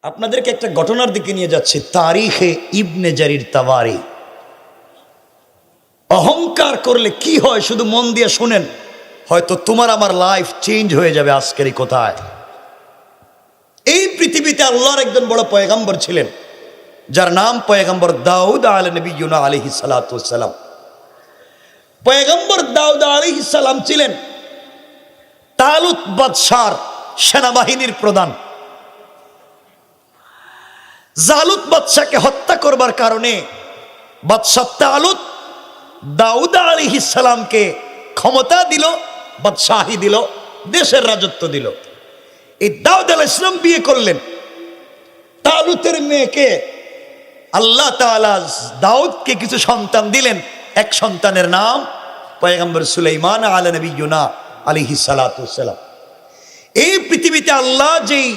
আপনাদেরকে একটা ঘটনার দিকে নিয়ে যাচ্ছে। তারিখে ইবনে জারির তাবারি। অহংকার করলে কি হয় শুধু মন দিয়ে শুনেন, হয়তো তোমার আমার লাইফ চেঞ্জ হয়ে যাবে আজকের এই কথায়। এই পৃথিবীতে আল্লাহর একজন বড় পয়গম্বর ছিলেন, যার নাম পয়গম্বর দাউদ আলাইহিস সালাতু ওয়াস সালাম। পয়গম্বর দাউদ আলাইহিস সালাম ছিলেন তালুত বাদশার সেনাবাহিনীর প্রধান। জালুত বাদশাকে হত্যা করবার কারণে বাদশা তালুত দাউদ আলাইহিস সালামকে ক্ষমতা দিল, বাদশাহী দিল, দেশের রাজত্ব দিল। এই দাউদ আলাইহিস সালাম বিয়ে করলেন তালুতের মেয়েকে। আল্লাহ তাআলা দাউদকে কিছু সন্তান দিলেন। এক সন্তানের নাম পয়গম্বর সুলাইমান আলাইহিস সালাতু ওয়াস সালাম। এই পৃথিবীতে আল্লাহ যেই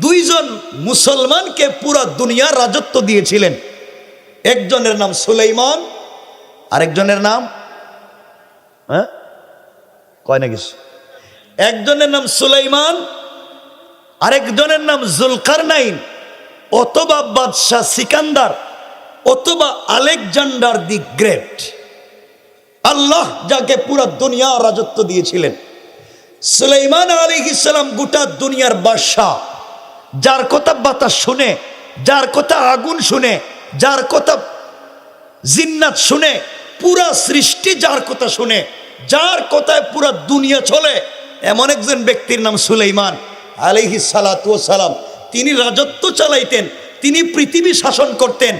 দুইজন মুসলমানকে পুরা দুনিয়ার রাজত্ব দিয়েছিলেন, একজনের নাম সুলাইমান, আরেকজনের নাম কয় না কিছু, একজনের নাম সুলাইমান, আরেকজনের নাম জুলকারনাইন, অথবা বাদশাহ সিকান্দার, অথবা আলেকজান্ডার দি গ্রেট। আল্লাহ যাকে পুরা দুনিয়া রাজত্ব দিয়েছিলেন। সুলাইমান আলাইহিস সালাম গোটা দুনিয়ার বাদশাহ, যার কথা বাতাস শুনে, যার কথা আগুন শুনে, যার কথা জিন্নাত শুনে, পুরা সৃষ্টি যার কথা শুনে, যার কথায় পুরা দুনিয়া চলে, এমন একজন ব্যক্তির নাম সুলাইমান আলাইহিস সালাতু ওয়াস সালাম। তিনি রাজত্ব চালাইতেন, তিনি পৃথিবী শাসন করতেন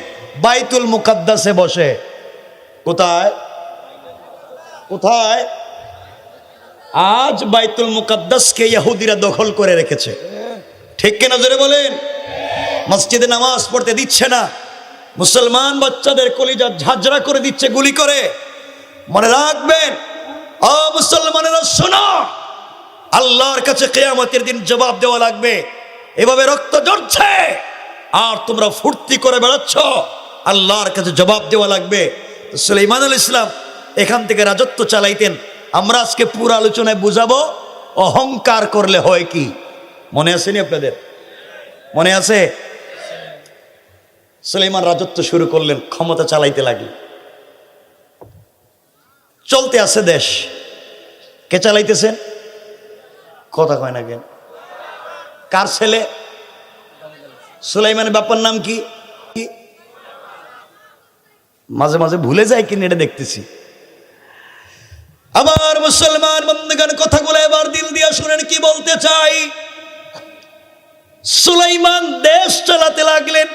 বাইতুল মুকাদ্দাসে বসে। কোথায় কোথায়? আজ বাইতুল মুকাদ্দাসকে ইহুদিরা দখল করে রেখেছে, ঠিক কিনা জোরে বলেন? মসজিদে নামাজ পড়তে দিচ্ছে না, মুসলমান বাচ্চাদের কলিজা ঝাঁঝরা করে দিচ্ছে গুলি করে। মনে রাখবেন ও মুসলমানেরা, শোনো, আল্লাহর কাছে কিয়ামতের দিন জবাব দেওয়া লাগবে। এভাবে রক্ত ঝরছে আর তোমরা ফুর্তি করে বেড়াচ্ছ, আল্লাহর কাছে জবাব দেওয়া লাগবে। সুলাইমান আলাইহিস সালাম এখান থেকে রাজত্ব চালাইতেন। আমরা আজকে পুরো আলোচনায় বুঝাবো অহংকার করলে হয় কি। মনে আসেনি আপনাদের? মনে আছে? সুলাইমান রাজত্ব শুরু করলেন, ক্ষমতা চালাইতে লাগলেন। চলতে আছে দেশ, কে চালাইতেছেন? কথা কয় না কেন? কার ছেলে? সুলাইমানের বাবার নাম কি? মাঝে মাঝে ভুলে যায় কিনা এটা দেখতেছি। আমার মুসলমান বন্ধুগণ, কথাগুলো এবার দিল দিয়ে শুনেন কি বলতে চাই। সুলাইমান দেশ চালাতে লাগলেন,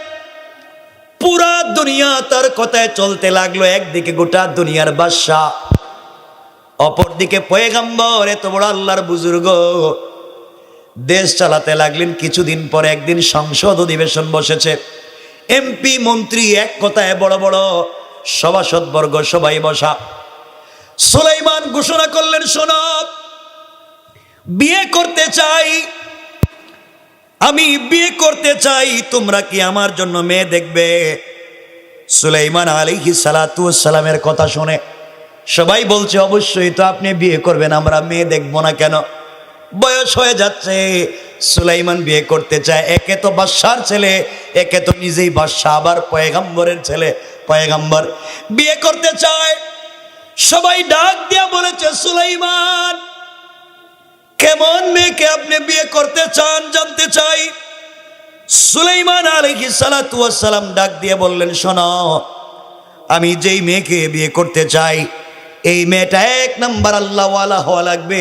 পুরা দুনিয়া তার কথায় চলতে লাগলো। একদিকে গোটা দুনিয়ার বাদশা, অপরদিকে পয়গম্বর, এত বড় আল্লাহর বুজুর্গ, দেশ চালাতে লাগলেন। কিছুদিন পরে একদিন সংসদ অধিবেশন বসেছে। এমপি মন্ত্রী এক কথায় বড় বড় সভাসদবর্গ সবাই বসা। সুলাইমান ঘোষণা করলেন, শোনো, বিয়ে করতে চাই, আমি বিয়ে করতে চাই, তোমরা কি আমার জন্য মেয়ে দেখবে? সুলাইমান আলাইহিস সালাতু ওয়াস সালামের কথা শুনে সবাই বলছে, অবশ্যই তো আপনি বিয়ে করবেন, আমরা মেয়ে দেখবো না কেন? বয়স হয়ে যাচ্ছে, সুলাইমান বিয়ে করতে চায়। একে তো বাদশার ছেলে, একে তো নিজেই বাদশা, আবার পয়গম্বরের ছেলে, পয়গম্বর বিয়ে করতে চায়। সবাই ডাক দিয়া বলেছে, সুলাইমান, কেমন মেয়েকে আপনি বিয়ে করতে চান জানতে চাই। সুলাইমান আলাইহিস সালাতু ওয়াস সালাম ডাক দিয়ে বললেন, শোনো, আমি যেই মেয়েকে বিয়ে করতে চাই, এই মেয়েটা এক নাম্বার আল্লাহওয়ালা হওয়া লাগবে,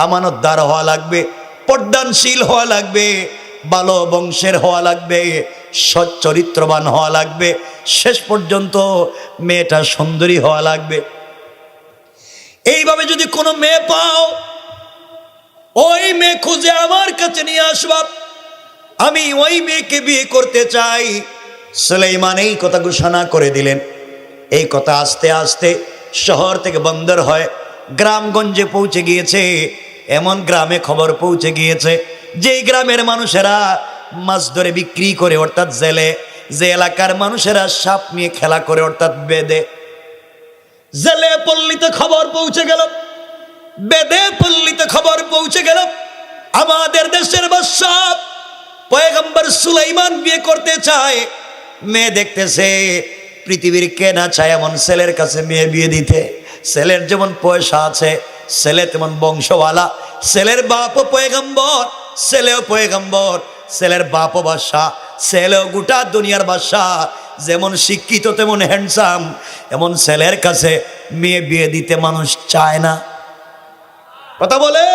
আমানতদার হওয়া লাগবে, পর্দানশীল হওয়া লাগবে, ভালো বংশের হওয়া লাগবে, সৎ চরিত্রবান হওয়া লাগবে, শেষ পর্যন্ত মেয়েটা সুন্দরী হওয়া লাগবে। এইভাবে যদি কোনো মেয়ে পাও, ওই মেয়ে খুঁজে আমার কাছে নিয়ে আসবা, আমি ওই মেয়েকে বিয়ে করতে চাই। সুলাইমান এই কথা ঘোষণা করে দিলেন। এই কথা আস্তে আস্তে শহর থেকে বন্দর হয় গ্রামগঞ্জে পৌঁছে গিয়েছে। এমন গ্রামে খবর পৌঁছে গিয়েছে, যেই গ্রামের মানুষেরা মাছ ধরে বিক্রি করে, অর্থাৎ জেলে, যে এলাকার মানুষেরা সাপ নিয়ে খেলা করে, অর্থাৎ বেদে, জেলে পল্লীতে খবর পৌঁছে গেল, বেদে পল্লীতে খবর পৌঁছে গেল, আমাদের দেশের বাদশা পয়গম্বর সুলাইমান বিয়ে করতে চায়, মেয়ে দেখতেছে পৃথিবীর কে না চায় এমন ছেলের কাছে মেয়ে বিয়ে দিতে। ছেলের যেমন পয়সা আছে, ছেলে তেমন বংশওয়ালা, ছেলের বাপও পয়গম্বর, ছেলেও পয়গম্বর, ছেলের বাপও বাদশা, ছেলেও গোটা দুনিয়ার বাদশা, যেমন শিক্ষিত তেমন হ্যান্ডসাম, এমন ছেলের কাছে মেয়ে বিয়ে দিতে মানুষ চায় না। কথা বলে,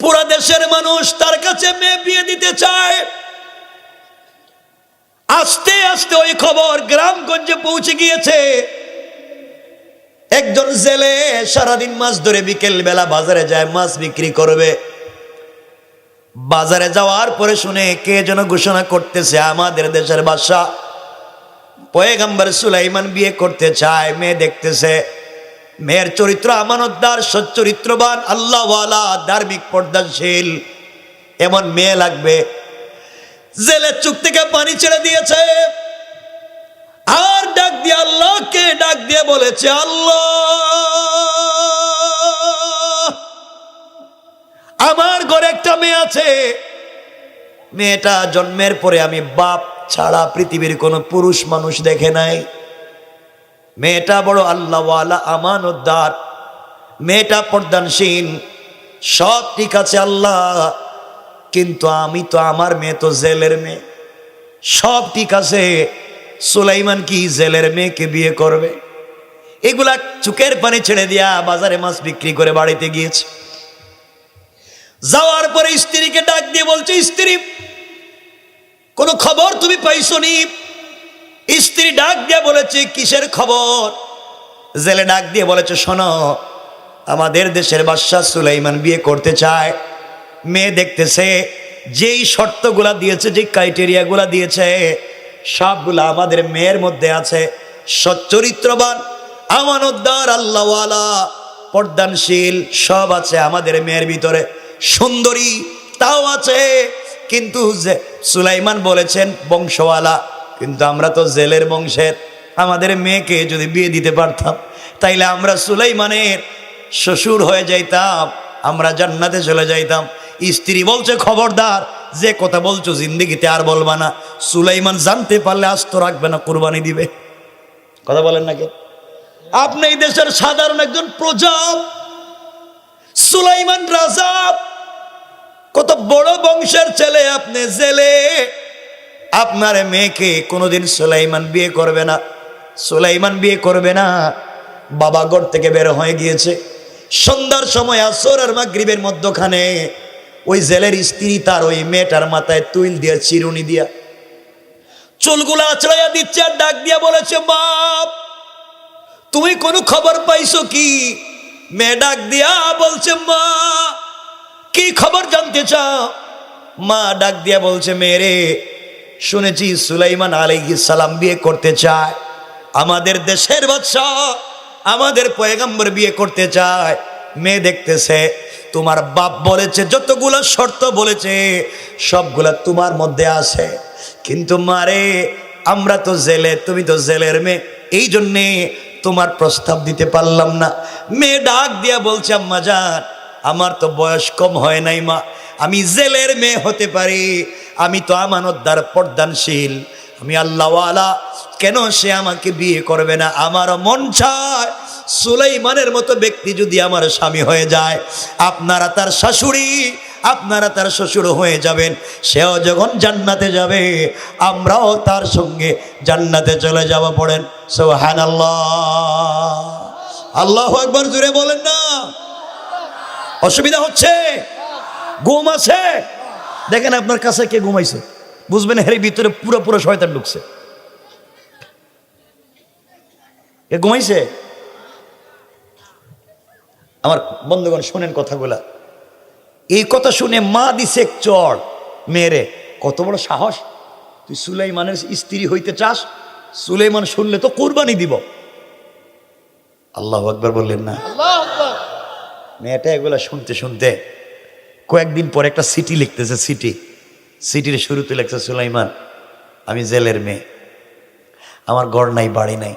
পুরা দেশের মানুষ তার কাছে মেয়ে বিয়ে দিতে চায়। আস্তে আস্তে ওই খবর গ্রামগঞ্জে পৌঁছে গিয়েছে। একজন জেলে সারাদিন মাছ ধরে বিকেল বেলা বাজারে যায় মাছ বিক্রি করবে। বাজারে যাওয়ার পরে শুনে কে যেন ঘোষণা করতেছে, আমাদের দেশের বাদশা পয়গম্বর সুলাইমান বিয়ে করতে চায়। মেয়ে দেখতেছে, মেয়ের চরিত্র আমানতদার, সচ্চরিত্রবান, আল্লাহওয়ালা, ধার্মিক, পর্দাশীল, এমন মেয়ে লাগবে। জেলের চোখ থেকে পানি ছেড়ে দিয়েছে, আর ডাক দিয়ে আল্লাহকে ডাক দিয়ে বলেছে, আল্লাহ আমার ঘরে একটা মেয়ে আছে, মেয়েটা জন্মের পরে আমি বাপ ছাড়া পৃথিবীর কোনো পুরুষ মানুষ দেখে নাই। মেয়েটা বড় আল্লাহওয়ালা, আমানতদার, মেয়েটা পর্দানশীল, সব ঠিক আছে আল্লাহ, কিন্তু আমি তো, আমার মেয়ে তো জেলের মেয়ে। সব ঠিক আছে, সুলাইমান কি জেলের মেয়েকে বিয়ে করবে? এগুলা চোখের পানি ছেড়ে দিয়া বাজারে মাছ বিক্রি করে বাড়িতে গিয়েছে। যাওয়ার পরে স্ত্রীকে ডাক দিয়ে বলছে, স্ত্রী কোনো খবর তুমি পাইছো নি? স্ত্রী ডাক দিয়ে বলেছে, কিসের খবর? জেলে ডাক দিয়ে বলেছে, শোনো, আমাদের দেশের বাদশা সুলাইমান বিয়ে করতে চায়, মেয়ে দেখতেছে, যেই শর্তগুলা দিয়েছে, যে ক্রাইটেরিয়াগুলা দিয়েছে, সবগুলা আমাদের মেয়ের মধ্যে আছে। সচ্চরিত্রবান, আমানতদার, আল্লাহওয়ালা, পর্দানশীল, সব আছে আমাদের মেয়ের ভিতরে। সুন্দরী তাও আছে, কিন্তু সুলাইমান বলেছেন বংশওয়ালা, কিন্তু আমরা তো জেলের বংশের। আমাদের মেয়েকে যদি বিয়ে দিতে পারতাম, তাইলে আমরা সুলাইমানের শ্বশুর হয়ে যাইতাম, আমরা জান্নাতে চলে যাইতাম। স্ত্রী বলছে, খবরদার, যে কথা বলছো জিন্দেগিতে আর বলবা না। সুলাইমান জানতে পারলে আস্ত রাখবে না, কুরবানি দিবে। কথা বলেন নাকি? আপনি এই দেশের সাধারণ একজন প্রজা, সুলাইমান রাজা, কত বড় বংশের ছেলে, আপনি জেলে, আপনার মেয়েকে কোনোদিন সুলাইমান বিয়ে করবে না। সুলাইমান বিয়ে করবে না। বাবা ঘর থেকে বের হয়ে গিয়েছে। সন্ধ্যার সময় আসর আর মাগরিবের মধ্যখানে ওই জেলের স্ত্রী তার ওই মেয়েটার মাথায় তুইল দিয়া, চিরুনি দিয়া চুলগুলা আছড়াইয়া দিচ্ছে, আর ডাক দিয়া বলেছে, বাপ তুমি কোনো খবর পাইছো কি? মেয়ে ডাক দিয়া বলছে, মা কি খবর জানতে চাও? মা ডাক দিয়া বলছে, মেরে শুনেছি সুলাইমান আলাইহিস সালাম বিয়ে করতে চায়, আমাদের দেশের বাদশা, আমাদের পয়গম্বর বিয়ে করতে চায়। মেয়ে দেখতেছে, তোমার বাপ বলেছে, যতগুলো শর্ত বলেছে সবগুলা তোমার মধ্যে আছে, কিন্তু মারে আমরা তো জেলে, তুমি তো জেলের মেয়ে, এই জন্যে তোমার প্রস্তাব দিতে পারলাম না। মেয়ে ডাক দিয়া বলছে, আম্মা জান, আমার তো বয়স কম হয় নাই মা, আমি জেলের মেয়ে হতে পারি, আমি তো আমানতদার, পর্দানশীল, আমি আল্লাহওয়ালা, কেন সে আমাকে বিয়ে করবে না? আমার মন চায় সুলাইমানের মতো ব্যক্তি যদি আমার স্বামী হয়ে যায়, আপনারা তার শাশুড়ি, আপনারা তার শ্বশুর হয়ে যাবেন, সেও যখন জান্নাতে যাবে আমরাও তার সঙ্গে জান্নাতে চলে যাব। পড়েন সুবহানাল্লাহ, আল্লাহু আকবার, জোরে বলেন না। অসুবিধা হচ্ছে? ঘুম আছে? দেখেন আপনার কাছে কে ঘুমাইছে, বুঝবেন এর ভিতরে পুরো পুরো শয়তান ঢুকছে। কে ঘুমাইছে? আমার বন্ধুগণ শোনেন কথাগুলা। এই কথা শুনে মা দিছে এক চড় মেরে, কত বড় সাহস, তুই সুলাইমানের স্ত্রী হইতে চাস? সুলাইমান শুনলে তো কুরবানি দিব। আল্লাহু আকবার বললেন না? মেয়েটা এগুলা শুনতে শুনতে কয়েকদিন পর একটা চিঠি লিখতেছে। চিঠির শুরুতে লিখছে, সুলাইমান আমি জেলের মেয়ে, আমার ঘর নাই, বাড়ি নাই,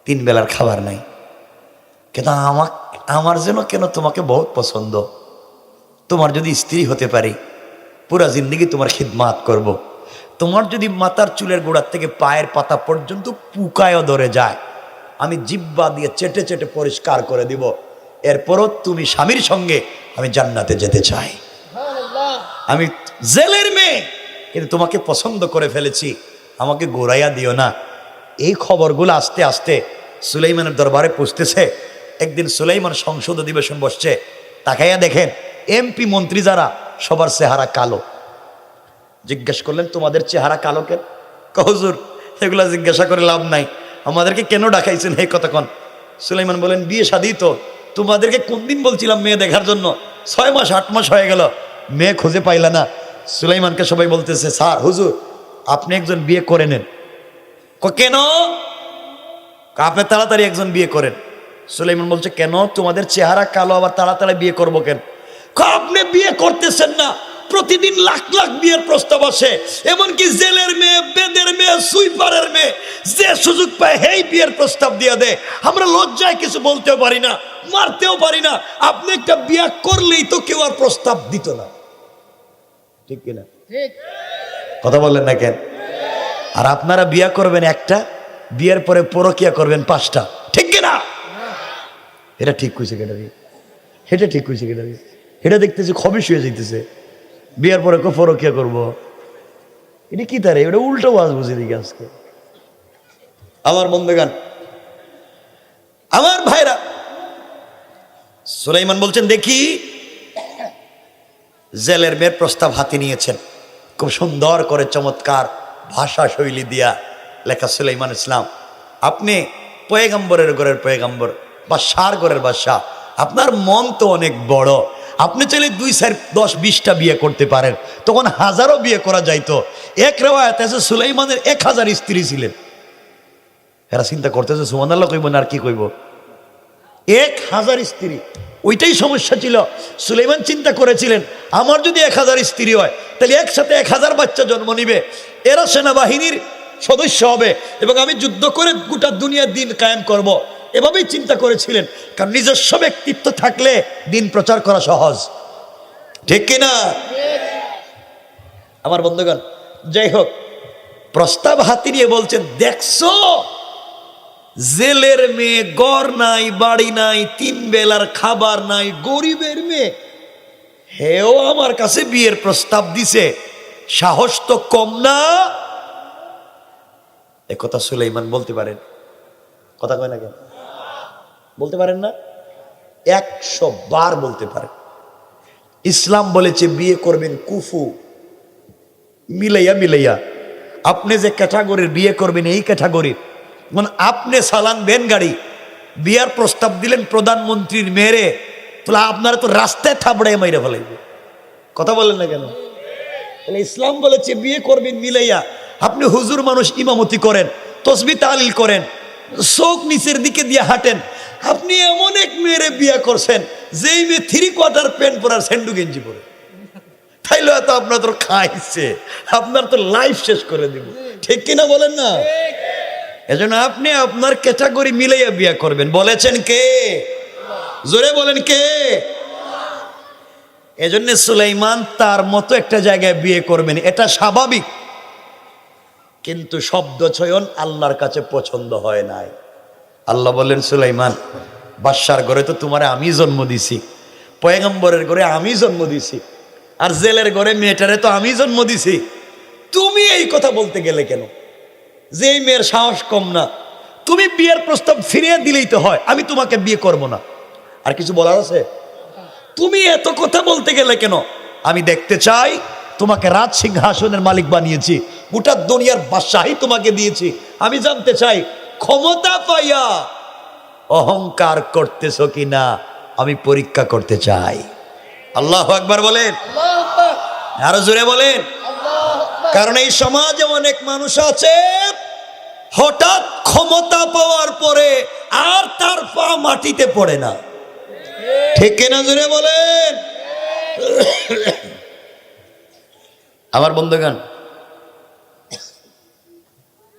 3 বেলার খাবার নাই, কিন্তু আমার যেন কেন তোমাকে বহুত পছন্দ, তোমার যদি স্ত্রী হতে পারি, পুরা জিন্দগি তোমার খিদমাত করব। তোমার যদি মাথার চুলের গোড়ার থেকে পায়ের পাতা পর্যন্ত পুকায়ও ধরে যায়, আমি জিব্বা দিয়ে চেটে চেটে পরিষ্কার করে দিব। এরপরও তুমি স্বামীর সঙ্গে আমি জান্নাতে যেতে চাই। আমি জেলের মেয়ে, কিন্তু তোমাকে পছন্দ করে ফেলেছি, আমাকে গোড়াইয়া দিও না। এই খবরগুলো আস্তে আস্তে সুলাইমানের দরবারে পৌঁছতেছে। একদিন সুলাইমান সংসদ অধিবেশন বসছে, তাকাইয়া দেখেন এমপি মন্ত্রী যারা সবার চেহারা কালো। জিজ্ঞেস করলেন তোমাদের চেহারা কালো কেন? হুজুর এগুলা জিজ্ঞাসা করে লাভ নাই, আমাদেরকে কেন ডাকাইছেন এই কতক্ষণ? সুলাইমান বলেন বিয়ে শাদী তো, তোমাদেরকে কোন দিন বলছিলাম মেয়ে দেখার জন্য, 6 মাস 8 মাস হয়ে গেল, মেয়ে খুঁজে পাইলা না। সুলাইমানকে সবাই বলতেছে স্যার হুজুর আপনি একজন বিয়ে করে নেন। কেন? আপনি তাড়াতাড়ি একজন বিয়ে করেন। সুলাইমান বলছে কেন? তোমাদের চেহারা কালো, আবার তাড়াতাড়ি বিয়ে করবো কেন? আপনি বিয়ে করতেছেন না, প্রতিদিন লাখ লাখ বিয়ের প্রস্তাব আসে, এমনকি জেলের মেয়ে, বেদের মেয়ে, সুইপারের মেয়ে যে সুযোগ পায় হেই বিয়ের প্রস্তাব দিয়ে দেয়। আমরা লজ্জায় কিছু বলতেও পারি না, মারতেও পারি না। আপনি একটা বিয়ে করলেই তো কেউ আর প্রস্তাব দিত না, ঠিক কিনা? কথা বললেন না কেন? আর আপনারা বিয়ে করবেন একটা, বিয়ের পরে পরকিয়া করবেন 5টা, ঠিক কিনা? এটা ঠিক কইছে কেটা? এটা ঠিক কইছে কেটা? এটা দেখতেছে খবিশ হয়ে যাইতেছে, বিয়ের পরে পরকিয়া করবো। এটা কি তারে? এটা উল্টো ওয়াজ বুঝে দিকে আজকে। আমার বন্ধুগান, আমার ভাইরা, সুলাইমান বলছেন দেখি জেলের মেয়ের প্রস্তাব হাতে নিয়েছেন, খুব সুন্দর করে চমৎকার ভাষা শৈলী দিয়া লেখা। সুলাইমান ইসলাম আপনি পয়গম্বরের ঘরের পয়গম্বর, বাদশার ঘরের বাদশা, আপনার মন তো অনেক বড়, আপনি চাইলে 2, 4, 10, 20টা বিয়ে করতে পারেন, তখন হাজারও বিয়ে করা যাইতো। এক রেওয়ায়াত আছে সুলাইমানের 1000 স্ত্রী ছিলেন। এরা চিন্তা করতেছে সুবহানাল্লাহ কইব না আর কি কইব? 1000 স্ত্রী, ওইটাই সমস্যা ছিল। সুলাইমান চিন্তা করেছিলেন আমার যদি 1000 স্ত্রী হয় তাহলে একসাথে 1000 বাচ্চা জন্ম নিবে, এরা সেনাবাহিনীর সদস্য হবে এবং আমি যুদ্ধ করে গোটা দুনিয়ার দিন কায়েম করব। এভাবেই চিন্তা করেছিলেন, কারণ নিজস্ব ব্যক্তিত্ব থাকলে দিন প্রচার করা সহজ, ঠিক কিনা? আমার বন্ধুগণ, যাই হোক, প্রস্তাব হাতে নিয়ে বলছেন দেখছো জেলের মেয়ে, ঘর নাই, বাড়ি নাই, 3 বেলার খাবার নাই, গরিবের মেয়ে, হেও আমার কাছে বিয়ের প্রস্তাব দিছে, সাহস তো কম না। একথা সুলাইমান বলতে পারেন? কথা কয় না কেন? বলতে পারেন না? 100 বার বলতে পারেন। ইসলাম বলেছে বিয়ে করবেন কুফু, মিলাইয়া মিলাইয়া। আপনি যে ক্যাটাগরির বিয়ে করবেন এই ক্যাটাগরির, মানে আপনি চালান ভ্যান গাড়ি, বিয়ার প্রস্তাব দিলেন প্রধানমন্ত্রীর মেয়েরে, তাহলে আপনারা তো রাস্তায় থাবড়ায় মাইরে ফেলাইবে। কথা বলেন না কেন? তাহলে ইসলাম বলেছে বিয়ে করবেন মিলাইয়া। আপনি হুজুর মানুষ, ইমামতি করেন, তসবিহ তাহলিল করেন, চোখ নিচের দিকে দিয়ে হাঁটেন, আপনি এমন এক মেয়েরে বিয়ে করছেন যেই মেয়ে 3/4 প্যান্ট পরার স্যান্ডু গেঞ্জি পরে, তাইলে তো আপনার তো খাইছে, আপনার তো লাইফ শেষ করে দিব, ঠিক কিনা বলেন না? এজন্য আপনি আপনার ক্যাটাগরি মিলাইয়া বিয়ে করবেন। বলেছেন কে? জোরে বলেন কে? এজন্য সুলাইমান তার মতো একটা জায়গায় বিয়ে করবেন, এটা স্বাভাবিক। কিন্তু শব্দ চয়ন আল্লাহর কাছে পছন্দ হয় নাই। আল্লাহ বললেন সুলাইমান, বাদশার ঘরে তো তোমারে আমি জন্ম দিছি, পয়গম্বরের ঘরে আমি জন্ম দিছি, আর জেলের ঘরে মেয়েটারে তো আমি জন্ম দিছি, তুমি এই কথা বলতে গেলে কেন? যে মেয়ের সাহস কম না, তুমি বিয়ের প্রস্তাব ফিরিয়ে দিলেই তো হয়, আমি তোমাকে বিয়ে করব না। আর কিছু বলার আছে? তুমি এত কথা বলতে গেলে কেন? আমি দেখতে চাই, তোমাকে রাজ সিংহাসনের মালিক বানিয়েছি, গোটা দুনিয়ার বাদশাহী তোমাকে দিয়েছি, আমি জানতে চাই ক্ষমতা পাইয়া অহংকার করতেছ কিনা, আমি পরীক্ষা করতে চাই। আল্লাহু আকবার বলেন, আরো জোরে বলেন। কারণ এই সমাজে অনেক মানুষ আছে হঠাৎ ক্ষমতা পাওয়ার পরে আর তার পা মাটিতে পড়ে না, ঠিক কিনা? জোরে বলেন। আমার বন্ধুগণ,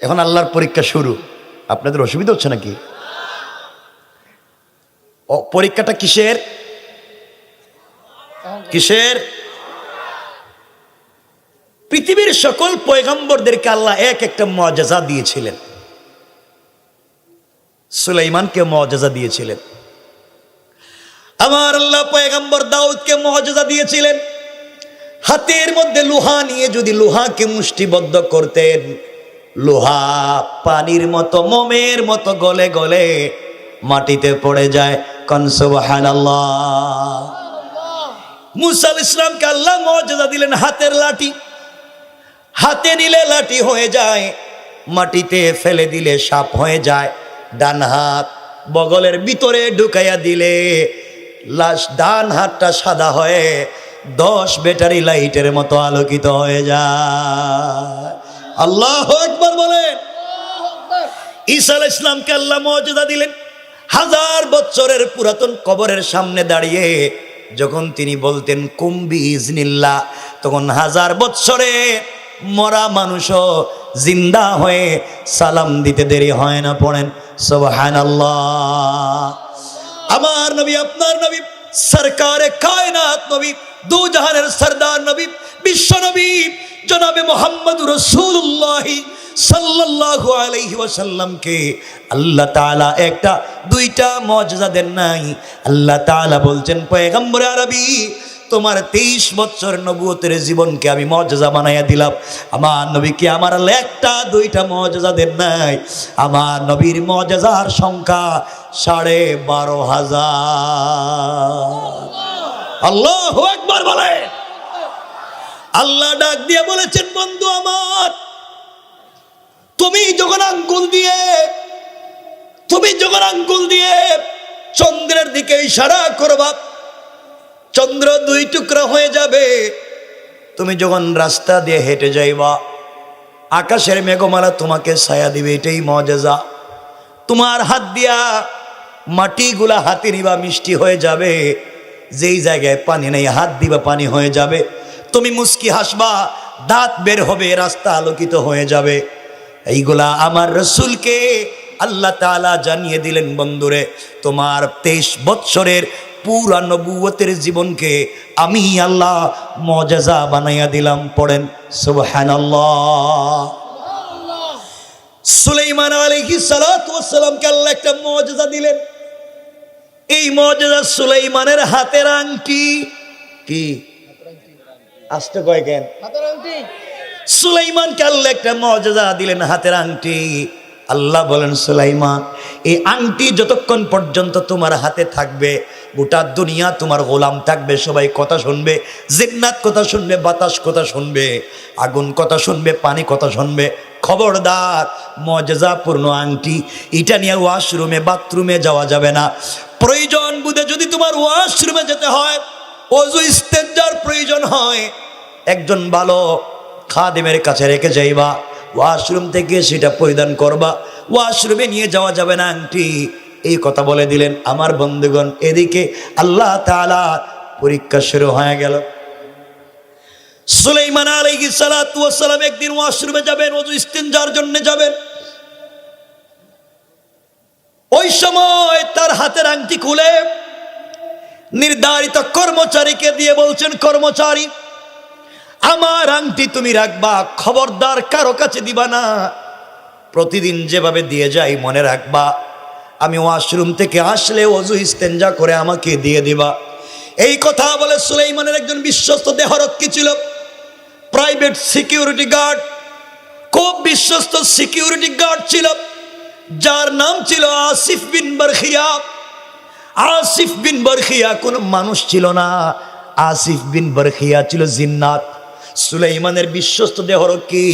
এখন আল্লাহর পরীক্ষা শুরু। আপনাদের অসুবিধা হচ্ছে নাকি? পরীক্ষাটা কিসের? কিসের? পৃথিবীর সকল পয়গম্বরদেরকে আল্লাহ এক একটা মুআজিজা দিয়েছিলেন। সুলাইমানকে মুআজিজা দিয়েছিলেন। আমার আল্লাহ পয়গম্বর দাউদকে মুআজিজা দিয়েছিলেন। হাতের মধ্যে লোহা নিয়ে যদি লোহাকে মুষ্টিবদ্ধ করতেন, লোহা পানির মতো মোমের মতো গলে গলে মাটিতে পড়ে যায়। কোন সুবহানাল্লাহ। মুসা আলাইহিস সালামকে আল্লাহ মুআজিজা দিলেন হাতের লাঠি। হাতে নিলে লাঠি হয়ে যায়, মাটিতে ফেলে দিলে সাপ হয়ে যায়। ডান হাত বগলের ভিতরে ঢুকাইয়া দিলে ডান হাতটা সাদা হয়ে 10 ব্যাটারি লাইটের মতো আলোকিত হয়ে যায়। আল্লাহু আকবার বলেন। ঈসা আলাইহিস সালামকে আল্লাহ মুআজিজা দিলেন। 1000 বছরের পুরাতন কবরের সামনে দাঁড়িয়ে যখন তিনি বলতেন কুম বিইজনিল্লাহ, তখন 1000 বছরে মরা মানুষও জিন্দা হয়ে সালাম দিতে দেরি হয় না। পড়েন সুবহানাল্লাহ। আমার নবী, আপনার নবী, সরকারে কায়নাত নবী, দু জাহানের সরদার নবী, বিশ্ব নবী জনাবে মুহাম্মদুর রাসূলুল্লাহ সাল্লাল্লাহু আলাইহি ওয়াসাল্লামকে আল্লাহ তাআলা একটা দুইটা মুআজিজা দেন নাই। আল্লাহ তাআলা বলছেন, পয়গম্বর আরবি, তোমার 23 বছর নবুয়তের জীবনকে আমি মুআজিজা বানাইয়া দিলাম। আমার নবীকে আমার আল্লাহ একটা দুইটা মুআজিজা দেন নাই। আমার নবীর মুআজিজার সংখ্যা 12,500। আল্লাহু আকবার বলেন। আল্লাহ ডাক দিয়ে বলেছেন, বন্ধু আমার, তুমি যখন আঙ্গুল দিয়ে চন্দ্রের দিকে ইশারা করবা, চন্দ্র 2 টুকরা হয়ে যাবে। তুমি যখন রাস্তা দিয়ে হেঁটে যাইবা, আকাশের মেঘমালা তোমাকে ছায়া দিবে। এটাই মুআজিজা। তোমার হাত দিয়া মাটিগুলা হাতে নিবা, মিষ্টি হয়ে যাবে। যেই জায়গায় পানি নেই হাত দিবা, পানি হয়ে যাবে। তুমি মুস্কি হাসবা, দাঁত বের হবে, রাস্তা আলোকিত হয়ে যাবে। এইগুলা আমার রাসূলকে আল্লাহ তাআলা জানিয়ে দিলেন। বন্ধুরে, তোমার 23 বছরের পুরা নবুয়তের জীবনকে আমি আল্লাহ মুআজিজা বানাইয়া দিলাম। পড়েন সুবহানাল্লাহ। সুলাইমান আলাইহিস সালাতু ওয়াস সালামকে আল্লাহ একটা মুআজিজা দিলেন। এই মুআজিজা সুলাইমানের হাতের আংটি। কি আসতে কয় কেন? হাতের আংটি। সুলাইমানকে আল্লাহ একটা মুআজিজা দিলেন, হাতের আংটি। আল্লাহ বলেন, সুলাইমান, এই আংটি যতক্ষণ পর্যন্ত তোমার হাতে থাকবে, গোটা দুনিয়া তোমার গোলাম থাকবে। সবাই কথা শুনবে, জিন্নাত কথা শুনবে, বাতাস কথা শুনবে, আগুন কথা শুনবে, পানি কথা শুনবে। খবরদার, মুআজিজাপূর্ণ আংটি, এটা নিয়ে ওয়াশরুমে বাথরুমে যাওয়া যাবে না। প্রয়োজন বুঝে যদি তোমার ওয়াশরুমে যেতে হয়, ওযু ইস্তেঞ্জার প্রয়োজন হয়, একজন ভালো খাদেমের কাছে রেখে যাইবা। ওয়াশরুম থেকে সেটা পরিধান করবা। ওয়াশরুমে নিয়ে যাওয়া যাবে না আংটি। এই কথা বলে দিলেন। আমার বন্ধুগণ, এদিকে আল্লাহ তাআলা পরীক্ষা শুরু হয়ে গেল। সুলাইমান আলাইহিস সালাতু ওয়াস সালাম একদিন ওয়াশরুমে যাবেন, ওযু ইস্তেঞ্জার জন্য যাবেন। ওই সময় তার হাতের আংটি খুলে নির্ধারিত কর্মচারীকে দিয়ে বলছেন, কর্মচারী, আমার আংটি তুমি রাখবা, খবরদার কারো কাছে দিবা না। প্রতিদিন যেভাবে দিয়ে যাই মনে রাখবা, আমি ওয়াশরুম থেকে আসলে ওযু ইস্তেঞ্জা করে আমাকে দিয়ে দিবা। এই কথা বলে সুলাইমানের একজন বিশ্বস্ত দেহরক্ষী ছিল, প্রাইভেট সিকিউরিটি গার্ড, খুব বিশ্বস্ত সিকিউরিটি গার্ড ছিল, যার নাম ছিল আসিফ বিন বারখিয়া। আসিফ বিন বারখিয়া কোনো মানুষ ছিল না, আসিফ বিন বারখিয়া ছিল জিন্নাত। সুলাইমানের বিশ্বস্ত দেহরক্ষী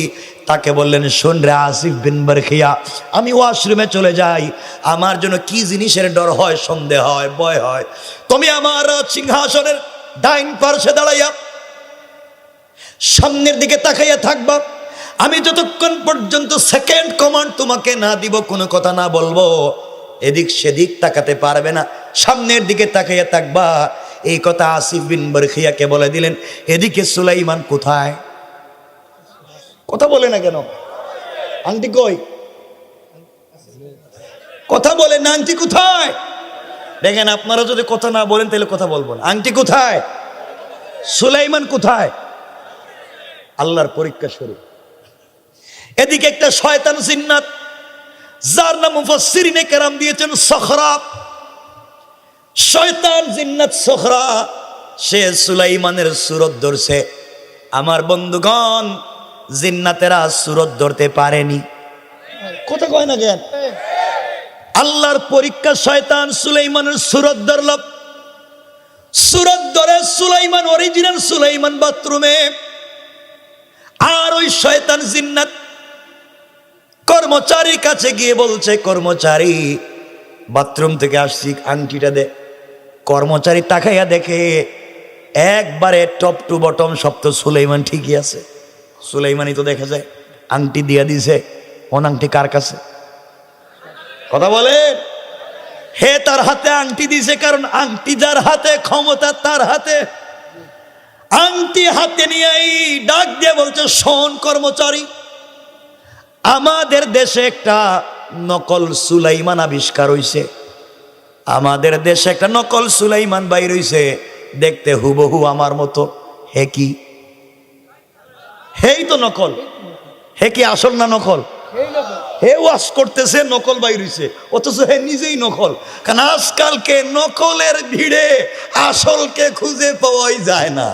তাকে বললেন, শোন রে আসিফ বিন বারখিয়া, আমি ওয়াশরুমে চলে যাই, আমার জন্য কি জিনিসের ডর হয়, সন্দেহ হয়, ভয় হয়। তুমি আমার সিংহাসনের ডাইন পার্শ্বে দাঁড়াইয়া সামনের দিকে তাকাইয়া থাকবা। আমি যতক্ষণ পর্যন্ত সেকেন্ড কমান্ড তোমাকে না দিব, কোনো কথা না বলবো, এদিক সেদিক তাকাতে পারবে না, সামনের দিকে তাকাইয়া থাকবা। এই কথা আসিফ বিন বারখিয়াকে বলে দিলেন। এদিকে সুলাইমান কোথায়? কথা বলে না কেন? আংটি কই? কথা বলে না, আংটি কোথায়? দেখেন, আপনারা যদি কথা না বলেন তাহলে কথা বলবো না। আংটি কোথায়? সুলাইমান কোথায়? আল্লাহর পরীক্ষা শুরু। এদিকে একটা শয়তান জিন্নাত, যার নাম মুফাসসিরিনে কেরাম দিয়েছেন সখরা। শয়তান জিন্নাত সখরা, সে সুলাইমানের সুরত ধরছে। আমার বন্ধুগণ, জিন্নাতেরা সুরত ধরতে পারেনি। কথা কয় না কেন? আল্লাহর পরীক্ষা, শয়তান সুলাইমানের সুরত ধরল। সুরত ধরে সুলাইমান, অরিজিনাল সুলাইমান বাথরুমে, আর ওই শয়তান জিন্নাত কর্মচারীর কাছে গিয়ে বলছে, কর্মচারী বাথরুম থেকে আসছি, আংটিটা দে। কর্মচারী তাকাইয়া দেখে একবারে টপ টু বটম সব তো সুলাইমান ঠিকই আছে। সুলাইমানই তো দেখা যায়। আংটি দিয়া দিছে। কোন আংটি কার কাছে? কথা বলে। হে তার হাতে আংটি দিছে, কারণ আংটি যার হাতে ক্ষমতা তার হাতে। আংটি হাতে নিয়েই ডাক দিয়ে বলছে, শোন কর্মচারী, আমাদের দেশে একটা নকল সুলাইমান আবিষ্কার হইছে। আমাদের দেশে একটা নকল সুলাইমান বাইর হইছে, দেখতে হুবহু আমার মতো। হে কি? হেই তো নকল। হে কি আসল না নকল? হে ওয়াশ করতেছে, নকল বাইর হইছে, অথচ হে নিজেই নকল। কারণ আজকালকে নকলের ভিড়ে আসলকে খুঁজে পাওয়াই যায় না।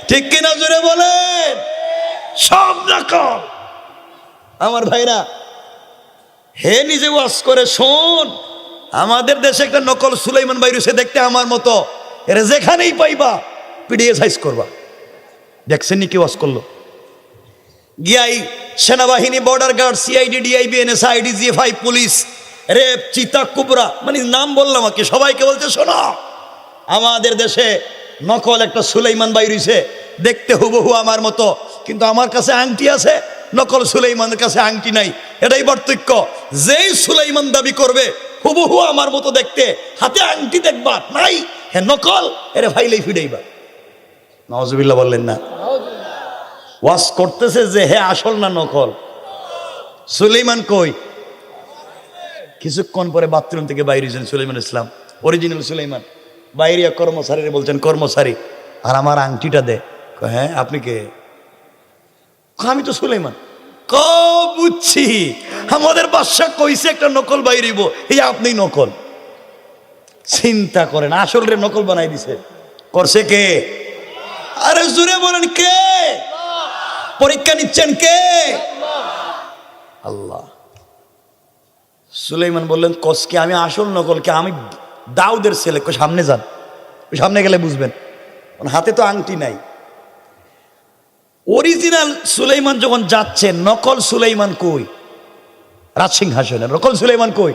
ঠিক কিনা জোরে বলেন? সব নকল। আমার ভাইরা, হে নিজে ওয়াশ করে, শোন আমাদের দেশে একটা নকল সুলাইমান বাইর হইছে, দেখতে আমার মতো। এরা যেখানেই পাইবা পিডিএ সাইজ করবা। দেখছেন নি কি ওয়াশ করলো? গিয়াই সেনাবাহিনী, border guard, CID, DIB, NSI, DGFI, police, RAB, cheetah, cobra, মানে নাম বললাম আর কি, সবাইকে বলছে, শোনো আমাদের দেশে নকল একটা সুলাইমান বাইর হইছে, দেখতে হুবহু আমার মতো, কিন্তু আমার কাছে আংটি আছে, নকল সুলাইমানের কাছে আংটি নাই। এটাই পার্থক্য। যেই সুলাইমান দাবি করবে হুবহু আমার মতো দেখতে, হাতে আংটি দেখবা নাই, হে নকল, এরে ভাইলেই ফিডাইবা। নাউজুবিল্লাহ বললেন না? ওয়াজ করতেছে যে হে আসল না নকল। সুলাইমান কই? কিছুক্ষণ পরে বাথরুম থেকে বাইরে হয়েছেন সুলাইমান ইসলাম, অরিজিনাল সুলাইমান। বাইরে কর্মচারী বলছেন, কর্মচারী আর আমার আংটিটা দে। হ্যাঁ আপনি কে? আমি তো সুলাইমান। ক বুঝছি, আমাদের বাদশা কইছে একটা নকল বাইরিব, এই আপনি নকল। চিন্তা করেন, আসল রে নকল বানাই দিছে। করছে কে? আরে জুড়ে বলেন কে? পরীক্ষা নিচ্ছেন কে? আল্লাহ। সুলাইমান বললেন, কসকে আমি আসল নকল কে? আমি দাউদের ছেলে। সামনে যান, সামনে গেলে বুঝবেন। হাতে তো আংটি নাই। অরিজিনাল সুলাইমান যখন যাচ্ছে, নকল সুলাইমান কই? রাজসিংহাসনে। নকল সুলাইমান কই?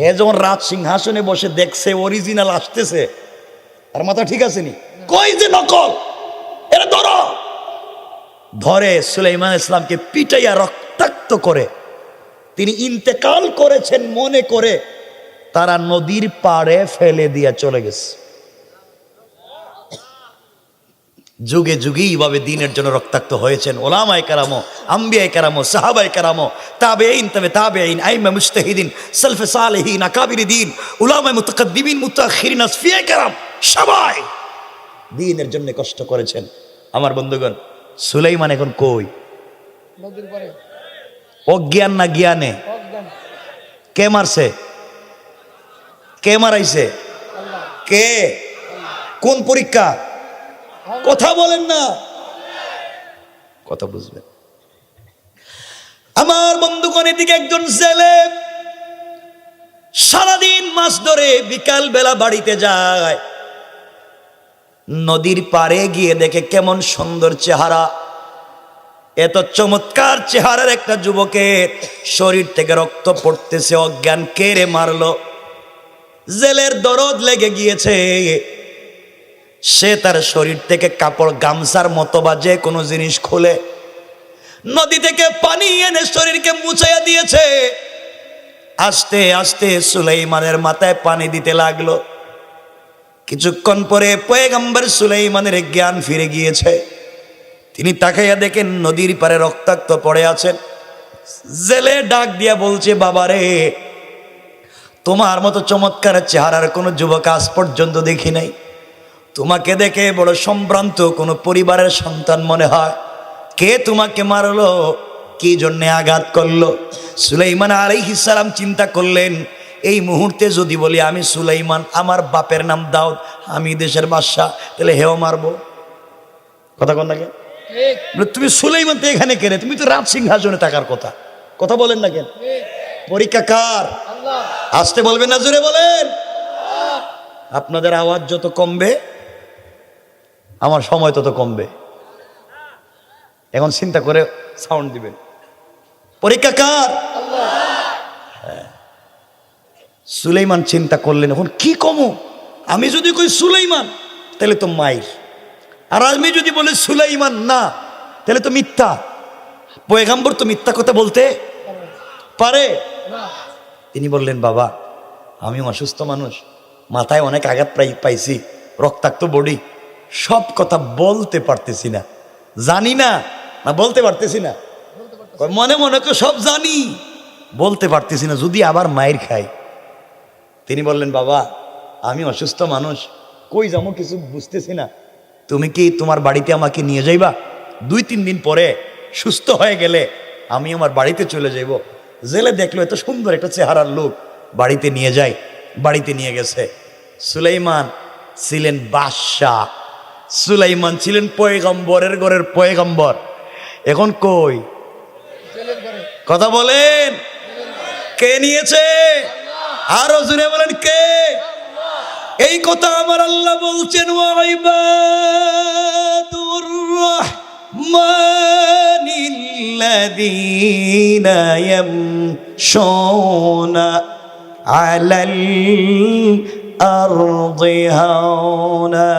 এ যখন রাজসিংহাসনে বসে দেখছে অরিজিনাল আসতেছে, আর মাথা ঠিক আছে নি? কই যে নকল, এরা ধরো। ধরে সুলাইমান ইসলামকে পিটাইয়া রক্তাক্ত করে তিনি ইন্তেকাল করেছেন মনে করে তারা নদীর পাড়ে ফেলে দিয়া চলে গেছে। যুগে যুগে এইভাবে দ্বীনের জন্য রক্তাক্ত হয়েছেন ওলামায়ে কেরামো, আম্বিয়ায়ে কেরামো, সাহাবায়ে কেরামো, তাবেঈন, তাবেঈন, আইম্মা মুজতাহিদিন, সালফে সালেহিন, আকাবির দ্বীন, উলামায়ে মুতাকাদ্দিমিন, মুতাআখিরিন, আসফিয়ায়ে কেরাম, সবাই দ্বীনের জন্য কষ্ট করেছেন। আমার বন্ধুগণ, সুলাইমান এখন কই? অজ্ঞান না জ্ঞানে? কে মারছে? কে মারাইছে? কে? কোন পরীক্ষা? কথা বলেন না, কথা বুঝবেন। আমার বন্ধুগণ, এদিকে একজন ছেলে সারাদিন মাছ ধরে বিকাল বেলা বাড়িতে যায়, নদীর পাড়ে গিয়ে দেখে কেমন সুন্দর চেহারা। এত চমৎকার চেহারার একটা যুবকের শরীর থেকে রক্ত পড়তেছে। অজ্ঞান, কে রে মারলো? জেলের দরদ লেগে গিয়েছে। সে তার শরীর থেকে কাপড়, গামছার মতো বা যে কোনো জিনিস খুলে নদী থেকে পানি এনে শরীরকে মুছাইয়া দিয়েছে। আস্তে আস্তে সুলাইমানের মাথায় পানি দিতে লাগলো। কিছুক্ষণ পরে পয়গম্বর সুলাইমানের জ্ঞান ফিরে গিয়েছে। তিনি তাকাইয়া দেখেন নদীর পারে রক্তাক্ত পড়ে আছেন। জেলে ডাক দিয়া বলছে, বাবারে, তোমার মতো চমৎকার চেহারার কোনো যুবক আজ পর্যন্ত দেখি নাই। তোমাকে দেখে বড় সম্ভ্রান্ত কোনো পরিবারের সন্তান মনে হয়। কে তোমাকে মারলো, কি জন্যে আঘাত করলো? সুলাইমান আলাইহিস সালাম চিন্তা করলেন, এই মুহূর্তে যদি বলি আমি সুলাইমান, আমার বাপের নাম দাউদ, আমি দেশের বাদশাহ, তাহলে হেও মারবো। কথা কন না কেন? তুমি সুলাইমান তো এখানে কেন? তুমি তো রাজ সিংহাসনে থাকার কথা, কথা বলেন না কেন? পরীক্ষা কার? আসতে বলবেন না, জোরে বলেন। আপনাদের আওয়াজ যত কমবে আমার সময় তত কমবে। এখন চিন্তা করে সাউন্ড দিবেন। পরীক্ষা কার? সুলাইমান চিন্তা করলেন, এখন কি কমো? আমি যদি কই সুলাইমান তাহলে তো মাইর, আর আমি যদি বলি সুলাইমান না তাহলে তো মিথ্যা। পয়গাম্বর তো মিথ্যা কথা বলতে পারে? তিনি বললেন, বাবা আমি অসুস্থ মানুষ, মাথায় অনেক আঘাত পাইছি, রক্তাক্ত বডি, সব কথা বলতে পারতেছি না, জানি না, না বলতে পারতেছি না, মনে মনে তো সব জানি, বলতে পারতেছি না, যদি আবার মায়ের খাই। তিনি বললেন, বাবা আমি অসুস্থ মানুষ, কই যাবো কিছু বুঝতেছি না, তুমি কি তোমার বাড়িতে আমাকে নিয়ে যাইবা? 2-3 দিন পরে সুস্থ হয়ে গেলে আমি আমার বাড়িতে চলে যাইব। জেলে দেখলো এত সুন্দর একটা চেহারার লোক, বাড়িতে নিয়ে যায়। বাড়িতে নিয়ে গেছে। সুলাইমান ছিলেন বাদশাহ, সুলাইমান ছিলেন পয়গম্বরের ঘরের পয়গম্বর। এখন কই? কথা বলেন, কে নিয়েছে? আরো জোরে বলেন, কে? এই কথা আমার আল্লাহ বলছেন, ওয়াইবাদুর রহমানিল্লাযীনা ইয়ামশুনা আলাল আরদি হাওনা।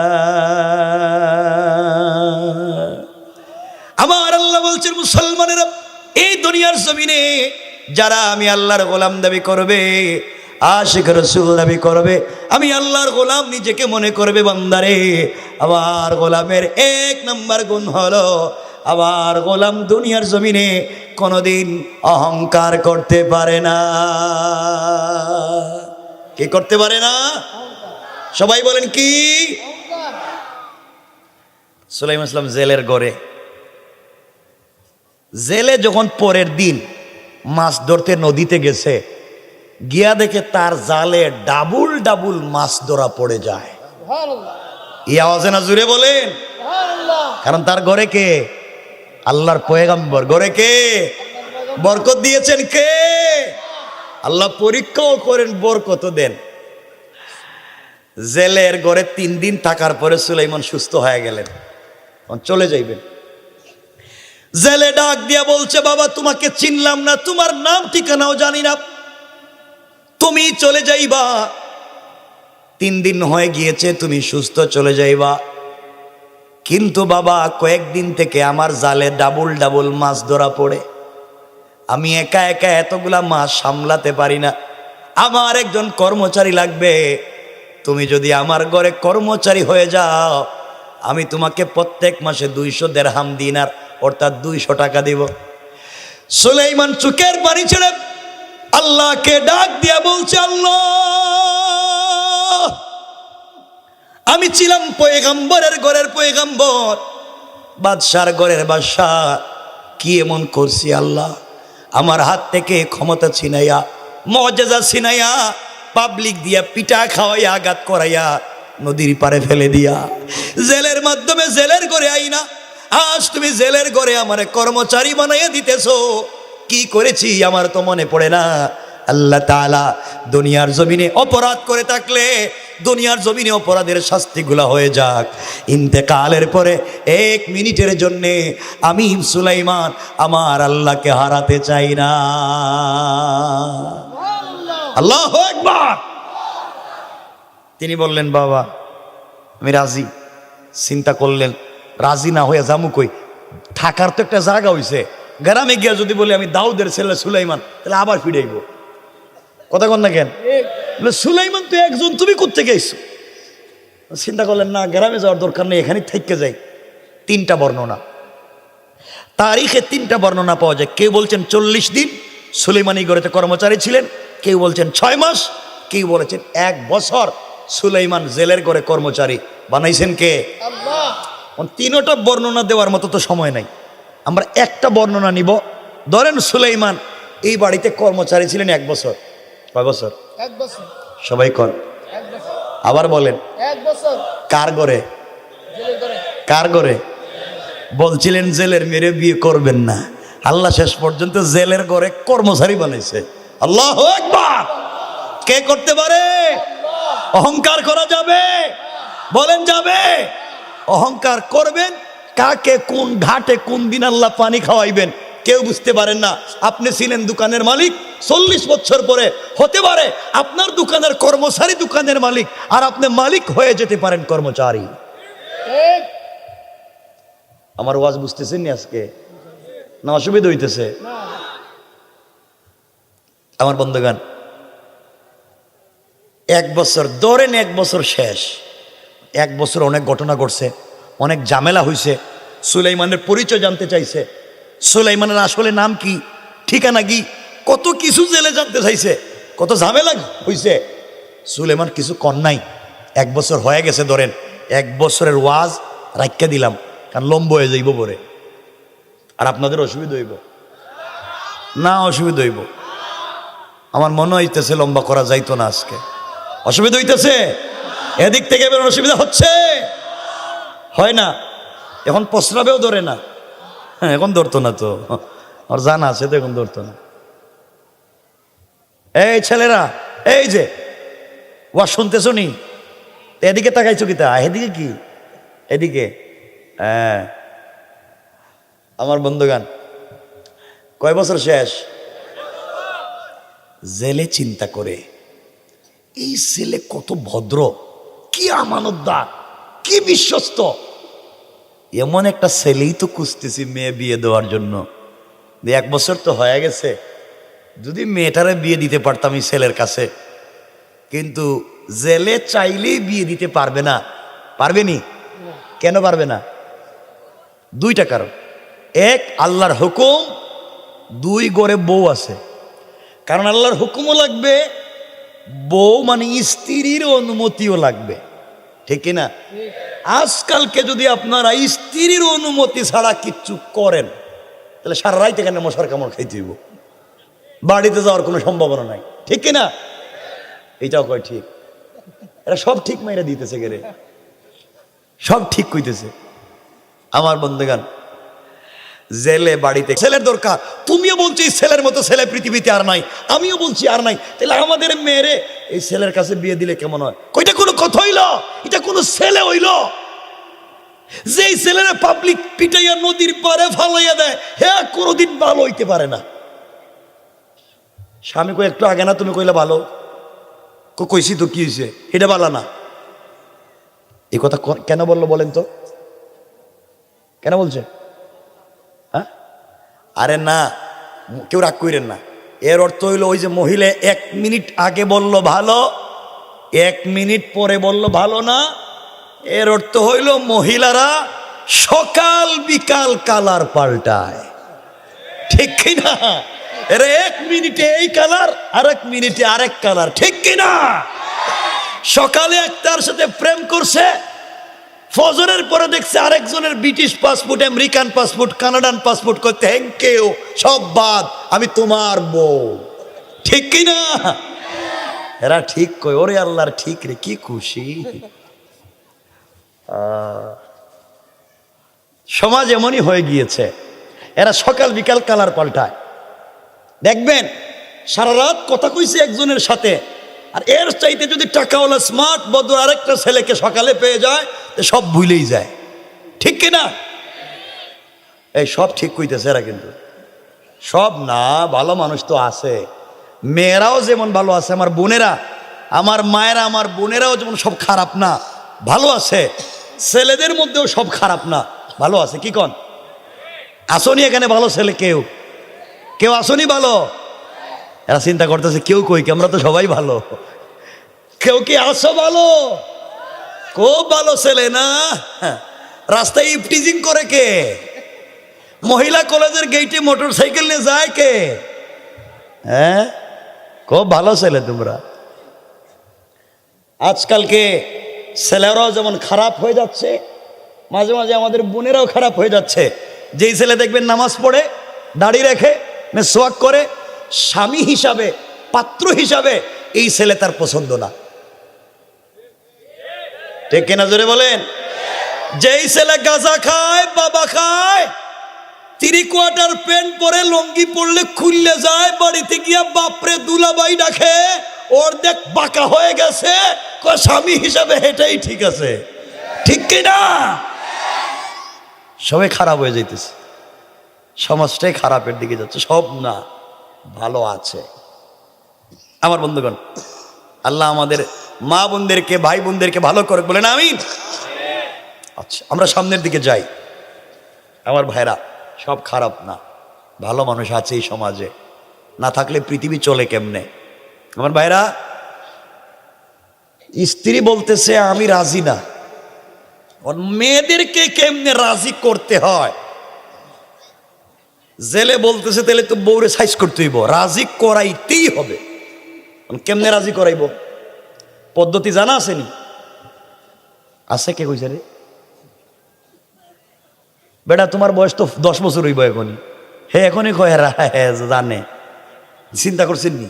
আমার আল্লাহ বলছেন, মুসলমানেরা এই দুনিয়ার জমিনে যারা আমি আল্লাহর গোলাম দাবি করবে, আশিক রাসূল দাবি করবে, আমি আল্লাহর গোলাম নিজেকে মনে করবে, বান্দারে আমার গোলামের 1 নম্বর গুণ হলো, আমার গোলাম দুনিয়ার জমিনে কোনোদিন অহংকার করতে পারে না। কি করতে পারে না? সবাই বলেন কি? সুলাইমান ইসলাম জেলের ঘরে, জেলে যখন পরের দিন মাছ ধরতে নদীতে গেছে, গিয়া দেখে তার জালে ডাবল ডাবল মাছ ধরা পড়ে যায়। এই আওয়াজে না জুড়ে বলেন, কারণ তার ঘরে কে? আল্লাহর পয়গম্বর। ঘরে কে? বরকত দিয়েছেন কে? আল্লাহ। পরীক্ষাও করেন, বরকত দেন। জেলের ঘরে 3 দিন থাকার পরে সুলাইমান সুস্থ হয়ে গেলেন, চলে যাইবেন। জেলে ডাক দিয়া বলছে, বাবা তোমাকে চিনলাম না, তোমার নাম ঠিকানাও জানি না, তুমি চলে যাইবা, 3 দিন হয়ে গিয়েছে, তুমি সুস্থ চলে যাইবা। কিন্তু বাবা কয়েকদিন থেকে আমার জালে ডাবল ডাবল মাছ ধরা পড়ে, আমি একা একা এতগুলা মাছ সামলাতে পারি না, আমার একজন কর্মচারী লাগবে। তুমি যদি আমার ঘরে কর্মচারী হয়ে যাও, আমি তোমাকে প্রত্যেক মাসে 200 দিরহাম দিনার অর্থাৎ 200 টাকা দিব। সুলাইমান চোখের পানি ছেড়ে আল্লাহকে ডাক দিয়া বলছে, আল্লাহ আমি ছিলাম পয়গম্বরের ঘরের পয়গম্বর, বাদশার ঘরের বাদশাহ, কি এমন করছি আল্লাহ? আমার হাত থেকে ক্ষমতা ছিনাইয়া, মুআজিজা ছিনাইয়া, পাবলিক দিয়া পিটা খাওয়াইয়া, আঘাত করাইয়া নদীর পারে ফেলে দিয়া, জেলের মাধ্যমে জেলের ঘরে আইনা আজ তুমি জেলের ঘরে আমারে কর্মচারী বানাইয়া দিতেছো। কি করেছি আমার তো মনে পড়ে না। আল্লাহ তাআলা দুনিয়ার জমিনে অপরাধ করে থাকলে দুনিয়ার জমিনে অপরাধের শাস্তিগুলা হয়ে যাক, ইন্তেকালের পরে 1 মিনিটের জন্যে আমি সুলাইমান আমার আল্লাহকে হারাতে চাই না। আল্লাহু আকবার। তিনি বললেন, বাবা আমি রাজি। চিন্তা করলেন, রাজি না হয়ে যামু কই? থাকার তো একটা জায়গা হইছে, গ্রামে গিয়া যদি বলি আমি দাউদের ছেলে সুলাইমান, তাহলে আবার ফিরাইব। কথা কন না কেন? সুলাইমান তো একজন, তুমি কোত্থেকে আইছো? চিন্তা করলেন, না গ্রামে যাওয়ার দরকার নেই, এখানে থেকে যাই। 3টা বর্ণনা, তারিখে 3টা বর্ণনা পাওয়া যায়। কেউ বলছেন 40 দিন সুলাইমানি ঘরেতে কর্মচারী ছিলেন, কেউ বলছেন 6 মাস, কেউ বলেছেন 1 বছর সুলাইমান জেলের ঘরে কর্মচারী। বানাইছেন কে? আল্লাহ। তিনোটা বর্ণনা দেওয়ার মতো তো সময় নাই, আমরা একটা বর্ণনা নিব। ধরেন সুলাইমান এই বাড়িতে কর্মচারী ছিলেন 1 বছর। কয় বছর? 1 বছর। সবাই কর, 1 বছর। আবার বলেন। 1 বছর। কার ঘরে? জেলের ঘরে। কার ঘরে? বলছিলেন জেলের মেরে বিয়ে করবেন না, আল্লাহ শেষ পর্যন্ত জেলের ঘরে কর্মচারী বানাইছে। আল্লাহু আকবার। কে করতে পারে? অহংকার করা যাবে? বলেন যাবে? অহংকার করবেন, কাকে কোন ঘাটে কোন দিন আল্লাহ পানি খাওয়াইবেন কেউ বুঝতে পারেন না। আপনি ছিলেন দোকানের মালিক, 40 বছর পরে হতে পারে আপনার দোকানের কর্মচারী দোকানের মালিক, আর আপনি মালিক হয়ে যেতে পারেন কর্মচারী। ঠিক। আমার ওয়াজ বুঝতেছেন নি আজকে, না অসুবিধা হইতেছে? না। আমার বন্ধুগান, 1 বছর ধরেন, 1 বছর শেষ। 1 বছর অনেক ঘটনা ঘটছে, অনেক ঝামেলা হয়েছে। সুলাইমানের পরিচয় জানতে চাইছে, সুলাইমানের আসলে নাম কি, ঠিকানা কি, কত কিছু জেলে জানতে চাইছে, কত ঝামেলা হয়েছে। সুলাইমান কিছু কর নাই। 1 বছর হয়ে গেছে, ধরেন 1 বছরের ওয়াজ রাখিয়া দিলাম, কারণ লম্ব হয়ে যাইব পরে। আর আপনাদের অসুবিধা হইব না? অসুবিধা হইব। আমার মনে হইতেছে লম্বা করা যাইতো না আজকে। অসুবিধা হইতেছে? এদিক থেকে এবার অসুবিধা হচ্ছে? হয় না? এখন প্রস্রাবেও ধরে না। হ্যাঁ, এখন ধরতো না তো, আমার জানা আছে তো, এখন ধরতো না। এই ছেলেরা, এই যে ওয়া শুনতেছো নি? এদিকে তাকাইছো কি? তা এদিকে কি? এদিকে। হ্যাঁ, আমার বন্ধুগান, কয় বছর শেষ? জেলে চিন্তা করে এই ছেলে কত ভদ্র, কি আমানতদার, কি বিশ্বস্ত। এমন একটা ছেলেই তো খুঁজতেছি মেয়ে বিয়ে দেওয়ার জন্য। 1 বছর তো হয়ে গেছে, যদি মেয়েটারে বিয়ে দিতে পারতাম এই ছেলের কাছে। কিন্তু জেলে চাইলেই বিয়ে দিতে পারবে না। পারবে নি? কেন পারবে না? 2টা কারণ। 1, আল্লাহর হুকুম। 2, ঘরে বউ আছে। কারণ আল্লাহর হুকুমও লাগবে, বউ মানে স্ত্রীর অনুমতিও লাগবে, ঠিক না? আজকালকে যদি আপনারা স্ত্রীর অনুমতি ছাড়া কিচ্ছু করেন, তাহলে সারা রাত এখানে মশার কামড় খাইতে হইব, বাড়িতে যাওয়ার কোনো সম্ভাবনা নাই, ঠিক না? এটাও কয় ঠিক। এরা সব ঠিক মাইরা দিতেছে, গেরে সব ঠিক কইতেছে। আমার বন্ধুগান, জেলে বাড়িতে ছেলের দরকার। তুমিও বলছি ছেলের মতো ছেলে পৃথিবীতে আর নাই, আমিও বলছি আর নাই। তাহলে আমাদের মেয়েরে এই ছেলের কাছে বিয়ে দিলে কেমন হয়? কইটা কোনো কথা হইল? এটা কোনো ছেলে হইল? যেই ছেলেরা পাবলিক পিটাইয়া নদীর পারে ফালাইয়া দেয়, হ্যাঁ কোনোদিন ভালো হইতে পারে না। স্বামী কই একটু আগে না তুমি কইলা ভালো, কইছি তো, কি হয়েছে? এটা ভালো না। এই কথা কেন বললো বলেন তো? কেন বলছে? হ্যাঁ, আরে না, কেউ রাগ করেন না। এর অর্থ হইল ওই যে মহিলা 1 মিনিট আগে বলল ভালো, 1 মিনিট পরে বলল ভালো না। এর অর্থ হইল মহিলারা সকাল বিকাল কালার পাল্টায়, ঠিক কিনা? এর 1 মিনিটে এই কালার, আর 1 মিনিটে আরেক কালার, ঠিক কিনা? সকালে একটার সাথে প্রেম করছে, ফজরের পরে দেখছে আরেকজনের British passport, American passport, কানাডান passport, করতে থ্যাংক ইউ, সব বাদ, আমি তোমার বউ, ঠিক কিনা? এরা ঠিক কই, ওরে আল্লাহর ঠিক রে, কি খুশি। সমাজ এমনই হয়ে গিয়েছে, এরা সকাল বিকাল কালার পাল্টায়। দেখবেন সারা রাত কথা কইছে একজনের সাথে, আর এর চাইতে যদি টাকাওয়ালা স্মার্ট বদর আরেকটা ছেলেকে সকালে পেয়ে যায়, তো সব ভুলেই যায়, ঠিক কিনা? এই সব ঠিক কইতেছে এরা, কিন্তু সব না, ভালো মানুষ তো আছে। মেয়েরাও যেমন ভালো আছে, আমার বোনেরা, আমার মায়েরা, আমার বোনেরাও যেমন সব খারাপ না, ভালো আছে। ছেলেদের মধ্যেও সব খারাপ না, ভালো আছে। কি কন? আসনি এখানে ভালো ছেলে? কেউ কেউ আসনি ভালো? এরা চিন্তা করতেছে কেউ কই, আমরা তো সবাই ভালো। কেউ কি আসো ভালো? খুব ভালো ছেলে না? রাস্তায় ইফটিজিং করে কে? মহিলা কলেজের গেইটে মোটর সাইকেল নিয়ে যায় কে? হ্যাঁ, খুব ভালো ছেলে তোমরা। আজকালকে ছেলেরাও যেমন খারাপ হয়ে যাচ্ছে, মাঝে মাঝে আমাদের বোনেরাও খারাপ হয়ে যাচ্ছে। যেই ছেলে দেখবেন নামাজ পড়ে, দাড়ি রেখে, মেসওয়াক করে, স্বামী হিসাবে, পাত্র হিসাবে এই ছেলে তার পছন্দ না। ঠিক কিনা জোরে বলেন? যেই ছেলে গাঁজা খায়, বাবা খায়, 3 কোয়ার্টার প্যান্ট পরে, লঙ্গি পড়লে খুললে যায়, বাড়িতে গিয়া বাপরে দুলাবাই ডাকে, ওর দেখ বাঁকা হয়ে গেছে, স্বামী হিসাবে এটাই ঠিক আছে। ঠিক কিনা? সবাই খারাপ হয়ে যাইতেছে, সমাজটাই খারাপের দিকে যাচ্ছে। সব না, ভালো আছে। আমার বন্ধুগণ, আল্লাহ আমাদের মা বোনদেরকে, ভাই বোনদেরকে ভালো করে বলেন আমিন। আচ্ছা, আমরা সামনের দিকে যাই। আমার ভাইরা, সব খারাপ না, ভালো মানুষ আছে এই সমাজে, না থাকলে পৃথিবী চলে কেমনে? আমার ভাইরা, স্ত্রী বলতেছে আমি রাজি না, মেয়েদেরকে কেমনে রাজি করতে হয়? জেলে বলতেছে তাহলে তো বউরে সাইজ করতে হইব, রাজি করাইতেই হবে। কেমনে রাজি করাইব? পদ্ধতি জানা আসেনি? আছে কে কইছে রে? বেটা তোমার বয়স তো 10 বছর হইব এখনই। হে এখনই কয় জানে, চিন্তা করছেন নি?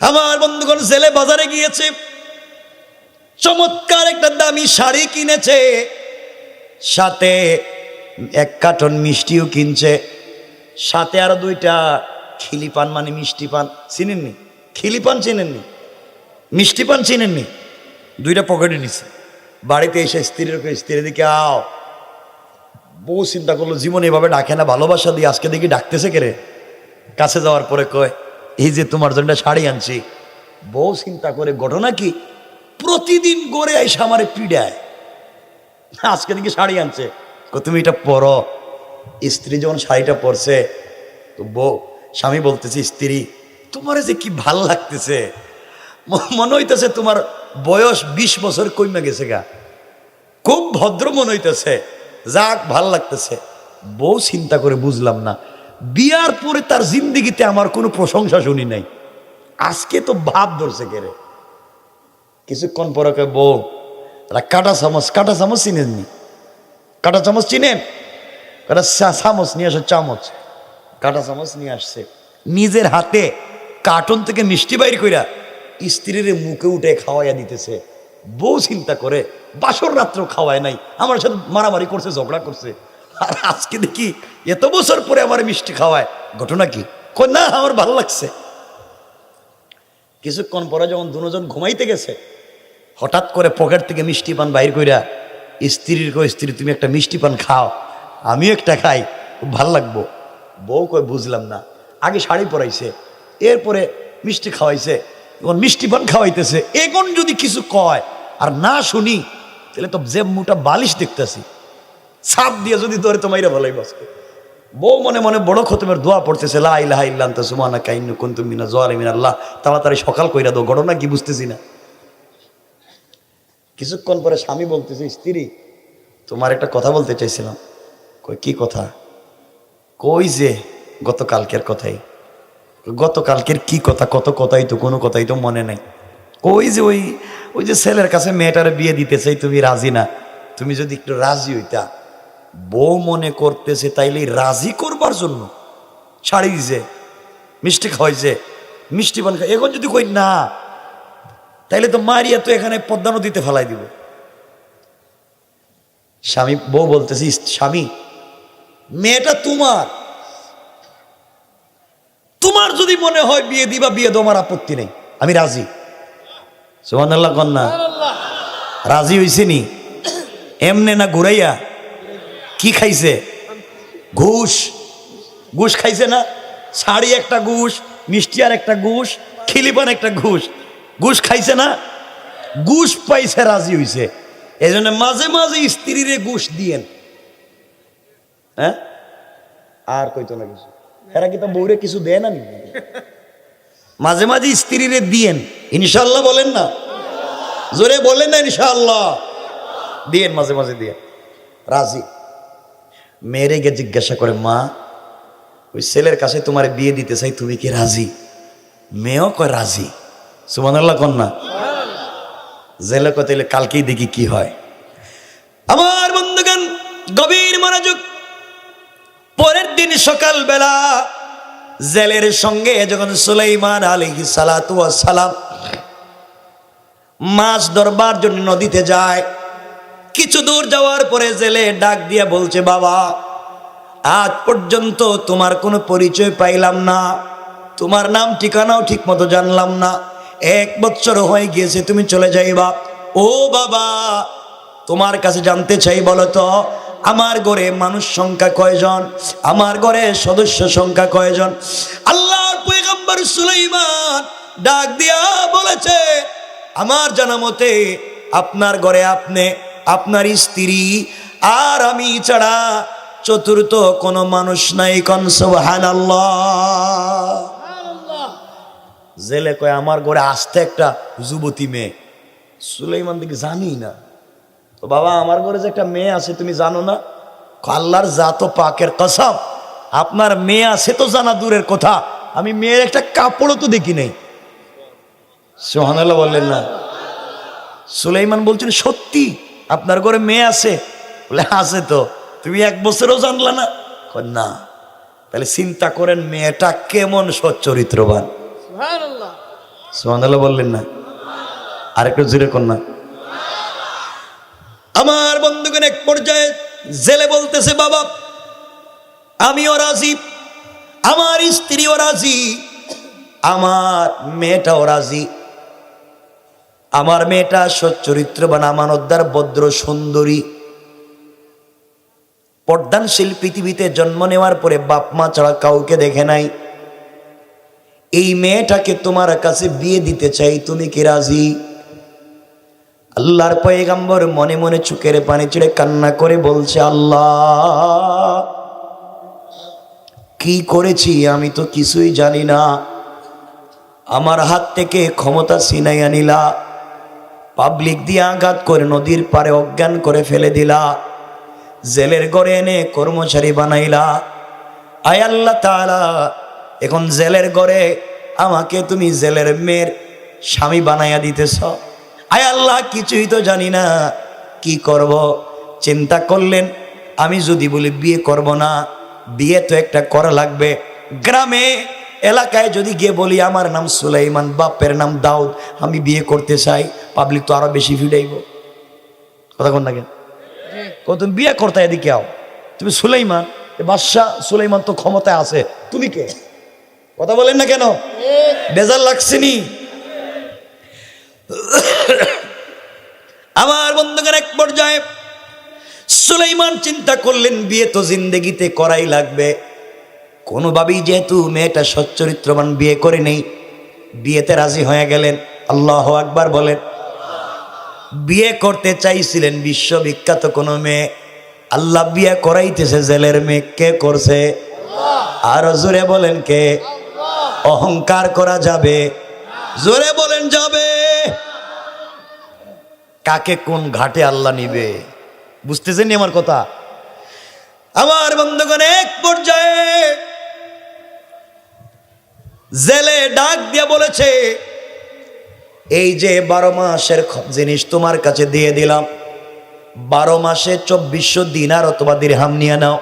আমার বন্ধুগণ, জেলে বাজারে গিয়েছে, চমৎকার একটা দামি শাড়ি কিনেছে, সাথে 1 কার্টন মিষ্টিও কিনছে, সাথে আরো 2টা খিলি পান, মানে মিষ্টি পান। চিনেননি? খিলি পান চিনেননি? মিষ্টি পান চিনেননি? 2টা পকেটে নিছে। বাড়িতে এসে স্ত্রীর দিকে আও, বউ চিন্তা করলো জীবন এভাবে ডাকে না, ভালোবাসা দিয়ে আজকে দেখি ডাকতেছে কেরে। কাছে যাওয়ার পরে কয় এই যে তোমার জন্য শাড়ি আনছি। বউ চিন্তা করে ঘটনা কি, প্রতিদিন গড়ে আইসা আমারে পিড়ায়, আজকে দেখি শাড়ি আনছে, তুমি এটা পরো। স্ত্রী যখন শাড়িটা পরছে, তো বউ, স্বামী বলতেছে স্ত্রী তোমার যে কি ভাল লাগতেছে, মনে হইতেছে তোমার বয়স 20 বছর কমে গেছে গা, খুব ভদ্র মনে হইতেছে, যাক ভাল লাগতেছে। বউ চিন্তা করে বুঝলাম না, বিয়ার পরে তার জিন্দিগিতে আমার কোনো প্রশংসা শুনি নাই, আজকে তো ভাব ধরছে কেরে। কিছুক্ষণ পরে কয় বউ কাটা চামচ, কাটা চামচ চিনেননি? কাটা চামচ চিনেন? কাটা চামচ নিয়ে আসে, চামচ, কাটা চামচ নিয়ে আসছে, নিজের হাতে কার্টন থেকে মিষ্টি বাইর কইরা স্ত্রীর মুখে উঠে খাওয়াইয়া দিতেছে। বউ চিন্তা করে বাসর রাত্র খাওয়ায় নাই, আমার সাথে মারামারি করছে, ঝগড়া করছে, আর আজকে দেখি এত বছর পরে আমার মিষ্টি খাওয়ায়, ঘটনা কি? কই না আমার ভালো লাগছে। কিছুক্ষণ পরে যখন দুজন ঘুমাইতে গেছে, হঠাৎ করে পকেট থেকে মিষ্টি পান বাইর কইরা স্ত্রীর কয় স্ত্রী তুমি একটা মিষ্টি পান খাও, আমিও একটা খাই, খুব ভাল লাগবো। বউ কয় বুঝলাম না, আগে শাড়ি পরাইছে, এরপরে মিষ্টি খাওয়াইছে, এখন মিষ্টি পান খাওয়াইতেছে, এখন যদি কিছু কয় আর না শুনি তাহলে তো যে মুটা বালিশ দেখতেছি, ছাপ দিয়ে যদি ধরে তো মাইরা ভালোই বাঁচবে। বউ মনে মনে বড় খতমের দোয়া পড়তেছে, লা ইলাহা ইল্লা আনতা সুবহানাকা ইন্নী কুনতু মিনাজ জালিমিন। আল্লাহ তাড়াতাড়ি সকাল কইরা দাও, ঘটনা কি বুঝতেছি না। কিছুক্ষণ পরে স্বামী বলতেছে স্ত্রী তোমার একটা কথা বলতে চাইছিলাম। কই কি কথা? কই যে গতকালকের কথাই। গতকালকের কি কথা? কত কথাই তো, কোনো কথাই তো মনে নাই। কই যে ওই যে ছেলের কাছে মেয়েটারে বিয়ে দিতে চাই, তুমি রাজি না, তুমি যদি একটু রাজি হইতা। বউ মনে করতেছে তাইলে রাজি করবার জন্য শাড়ি দিছে, মিষ্টি খাওয়াইছে, মিষ্টি পান খাই, এখন যদি কই না তাইলে তো মারিয়া তো এখানে পদ্মা নদীতে ফেলাই দিব। স্বামী, বউ বলতেছি স্বামী মেয়েটা তোমার, তোমার যদি মনে হয় বিয়ে দিবা বিয়ে দাও, আমার আপত্তি নেই, আমি রাজি। সুবহানাল্লাহ কন্যা রাজি হইছে নি? এমনে না ঘুরাইয়া? কি খাইছে? ঘুষ, ঘুষ খাইছে না? শাড়ি একটা ঘুষ, মিষ্টি আর একটা ঘুষ, খিলিপান একটা ঘুষ, ঘুষ খাইছে না? ঘুষ পাইছে, রাজি হইছে। এই জন্য মাঝে মাঝে স্ত্রীরে ঘুষ দিয়েন। হ্যাঁ, আর কইতো না কিছু, এরা কি তো বউরে কিছু দেয় না? মাঝে মাঝে স্ত্রীরে দিয়েন, ইনশাল্লাহ বলেন না, জোরে বলেন না ইনশাল্লাহ, দিয়েন, মাঝে মাঝে দিয়ে রাজি। মেয়েরে গিয়ে জিজ্ঞাসা করে মা ওই ছেলের কাছে তোমার বিয়ে দিতে চাই, তুমি কি রাজি? মেয়েও কয় রাজি। সুবহানাল্লাহ কন্যা জেলে কথা কালকেই দেখি কি হয়। আমার বন্ধুগণ গভীর মনোযোগ। পরের দিন সকালবেলা জেলের সঙ্গে যখন সুলাইমান আলাইহিস সালাতু ওয়াস সালাম মাছ ধরবার জন্য নদীতে যায়, কিছু দূর যাওয়ার পরে জেলে ডাক দিয়ে বলছে, বাবা আজ পর্যন্ত তোমার কোনো পরিচয় পাইলাম না, তোমার নাম ঠিকানাও ঠিক মতো জানলাম না, 1 বছর হয়ে গিয়েছে তুমি চলে যাইবা। ও বাবা তোমার কাছে জানতে চাই, বলো তো আমার ঘরে মানুষ সংখ্যা কয়জন, আমার ঘরে সদস্য সংখ্যা কয়জন? আল্লাহর পয়গম্বর সুলাইমান ডাক দিয়া বলেছে, আমার জানা মতে আপনার ঘরে আপনি, আপনার স্ত্রী আর আমি ছাড়া চতুর্থ কোনো মানুষ নাই। কোন সুবহানাল্লাহ। সুবহানাল্লাহ। জেলে কয় আমার ঘরে আসতে একটা যুবতী মেয়ে। সুলাইমান দিকে জানি না তো, বাবা আমার ঘরে যে একটা মেয়ে আছে তুমি জানো না? আল্লাহর জাত পাকের কসম, আপনার মেয়ে আছে তো জানা দূরের কথা, আমি মেয়ের একটা কাপড়ও তো দেখি নাই। সুবহানাল্লাহ বললেন না? সুলাইমান বলছেন সত্যি আপনার ঘরে মেয়ে আছে? বলে আছে তো, তুমি 1 বছরও জানলা না? কয় না। তাহলে চিন্তা করেন মেয়েটা কেমন সচ্চরিত্রবান। সুবহানাল্লাহ। সুবহানাল্লাহ বললেন না? আরেকটু জোরে কর না। আমার বন্ধুগণ এক পর্যায়ে জেলে বলতেছে, বাবা আমিও রাজি, আমার স্ত্রীও রাজি, আমার মেয়েটাও রাজি। আমার মেয়েটা সচ্চরিত্রবান, আমানতদার, ভদ্র, সুন্দরী, পর্দানশীল, পৃথিবীতে জন্ম নেওয়ার পরে বাপ মা ছাড়া কাউকে দেখে নাই। এই মেয়েটাকে তোমার কাছে বিয়ে দিতে চাই, তুমি কি রাজি? আল্লাহর পয়গম্বর মনে মনে চোখের পানি ছেড়ে কান্না করে বলছে, আল্লাহ কি করেছি আমি তো কিছুই জানি না, আমার হাত থেকে ক্ষমতা ছিনাইয়া নিলা, পাবলিক দিয়ে আঘাত করে নদীর পারে অজ্ঞান করে ফেলে দিলা, জেলের ঘরে এনে কর্মচারী বানাইলা। আয় আল্লাহ তাআলা এখন জেলের ঘরে আমাকে তুমি জেলের মেয়ের স্বামী বানাইয়া দিতেছ। আয় আল্লাহ কিছুই তো জানি না, কি করব? চিন্তা করলেন, আমি যদি বলি বিয়ে করব না, বিয়ে তো একটা করা লাগবে। গ্রামে এলাকায় যদি গিয়ে বলি আমার নাম সুলাইমান, বাপের নাম দাউদ, আমি বিয়ে করতে চাই, পাবলিক তো আরো বেশি ভিড়াইব। কথা কোন না কেন? তুমি বিয়ে করতে এদিকে আও, তুমি সুলাইমান, বাদশাহ সুলাইমান তো ক্ষমতায় আছে, তুমি কে? কথা বলেন না কেন? বেজার লাগছেনি? আমার বন্ধুগণ এক পর্যায়ে সুলাইমান চিন্তা করলেন বিয়ে তো জিন্দেগিতে করাই লাগবে, কোনোভাবেই যেহেতু মেয়েটা সচ্চরিত্রবান বিয়ে করে নেই, বিয়েতে রাজি হয়ে গেলেন। আল্লাহু আকবার বলেন। বিয়ে করতে চাইছিলেন বিশ্ববিখ্যাত কোনো মেয়ে, আল্লাহ বিয়ে করাইতেছে জেলের মেয়ে। কে করছে? আরো জোরে বলেন কে? অহংকার করা যাবে? জোরে বলেন যাবে? কাকে কোন ঘাটে আল্লাহ নিবে? বুঝতেছেন আমার কথা? আমার বন্ধুগণ এক পর্যায়ে জেলে ডাক দিয়া বলেছে, এই যে 12 মাসের জিনিস তোমার কাছে দিয়ে দিলাম, 12 মাসে 2400 দিনার অথবা দিরহাম নিয়ে নাও।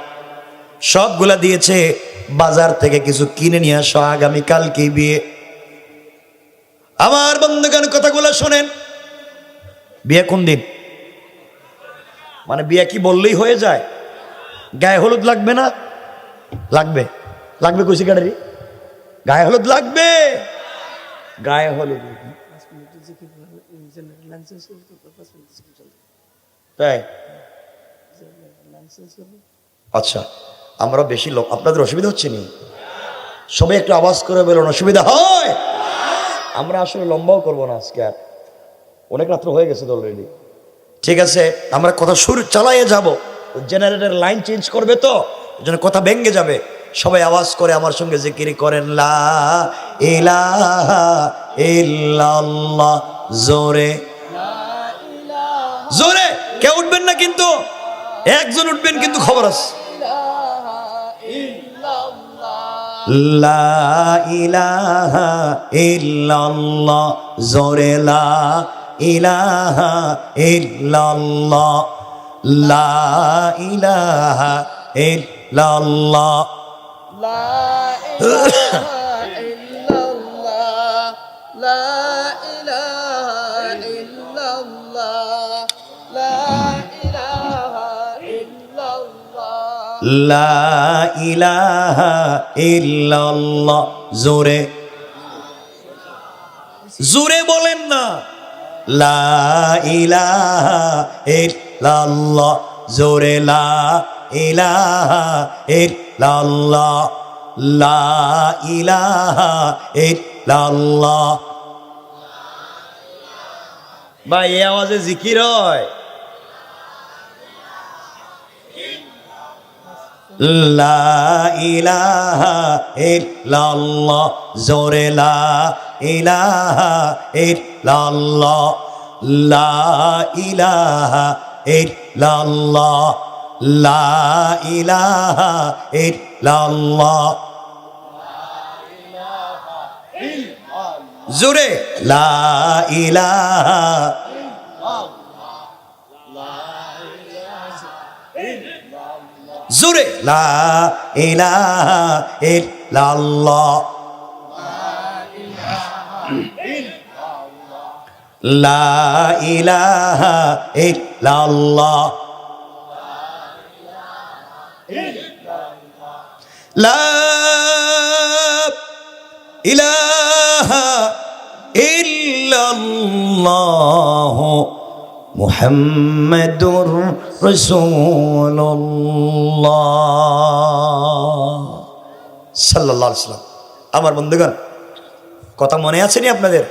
সবগুলা দিয়েছে, বাজার থেকে কিছু কিনে নিয়ে আসো, আগামীকালকে বিয়ে। আমার বন্ধুগণ কথাগুলো শোনেন, বিয়ে কোন দিন? মানে বিয়ে কি বললেই হয়ে যায়? গায়ে হলুদ লাগবে না? লাগবে, লাগবে কইছি গাড়ি, গায়ে হলুদ লাগবে, গায়ে হলুদ তাই? আচ্ছা, আমরা বেশি লোক, আপনাদের অসুবিধা হচ্ছে নি? সবাই একটু আওয়াজ করে বলুন অসুবিধা হয়। আমরা আসলে লম্বাও করবো না আজকে, আর অনেক রাত্র হয়ে গেছে অলরেডি। ঠিক আছে, আমরা কথা শুরু চালাইয়ে যাব, জেনারেটর লাইন চেঞ্জ করবে তো যেন কথা ভেঙে যাবে। সবাই আওয়াজ করে আমার সঙ্গে জিকির করেন, লা ইলাহা ইল্লাল্লাহ। জোরে জোরে, কেউ উঠবেন না কিন্তু, একজন উঠবেন কিন্তু, খবর আছে। লা ইলাহা ইল্লাল্লাহ। জোরে লা ইলাহা ইল্লাল্লাহ লা ইলাহা ইল্লাল্লাহ لا إله إلا الله لا إله إلا الله لا إله إلا الله লা ইলাহা ইল্লাল্লাহ জোরে জোরে বলেন না লা ইলাহা ইল্লাল্লাহ জোরে লা ইলাহা ইল্লাল্লাহ লা ইলাহা ইল্লাল্লাহ ভাই এই আওয়াজে জিকির হয় লা ইলাহা ইল্লাল্লাহ জোরে লা ইলাহা ইল্লাল্লাহ লা ইলাহা ইল্লাল্লাহ লা ইলাহা ইল্লাল্লাহ জোরে লা ইলাহা জোরে লা ইলাহা ইল্লাল্লাহ লা ইলাহা ইল্লাল্লাহ লা ইলাহা ইল্লাল্লাহ মুহাম্মাদুর রাসূলুল্লাহ সাল্লাল্লাহু আলাইহি ওয়াসাল্লাম। আমার বন্ধুগণ কথা মনে আছে নি আপনাদের?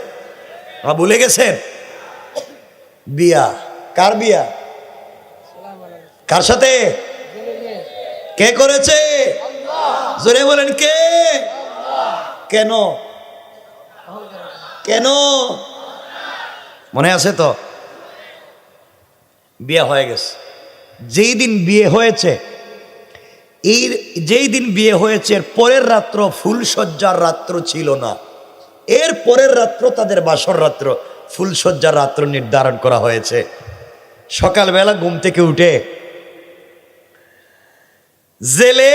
ভুলে গেছেন? বিয়া কার বিয়া? কার সাথে? কে করেছে? জোরে বলেন কে? কেন কেন মনে আছে তো? বিয়ে হয়ে গেছে। যেই দিন বিয়ে হয়েছে যেই দিন বিয়ে হয়েছে এর পরের রাত্র ফুলসজ্জার রাত্র ছিল না, এর পরের রাত্র তাদের বাসর রাত্র, ফুলসজ্জার রাত্র নির্ধারণ করা হয়েছে। সকালবেলা ঘুম থেকে উঠে জেলে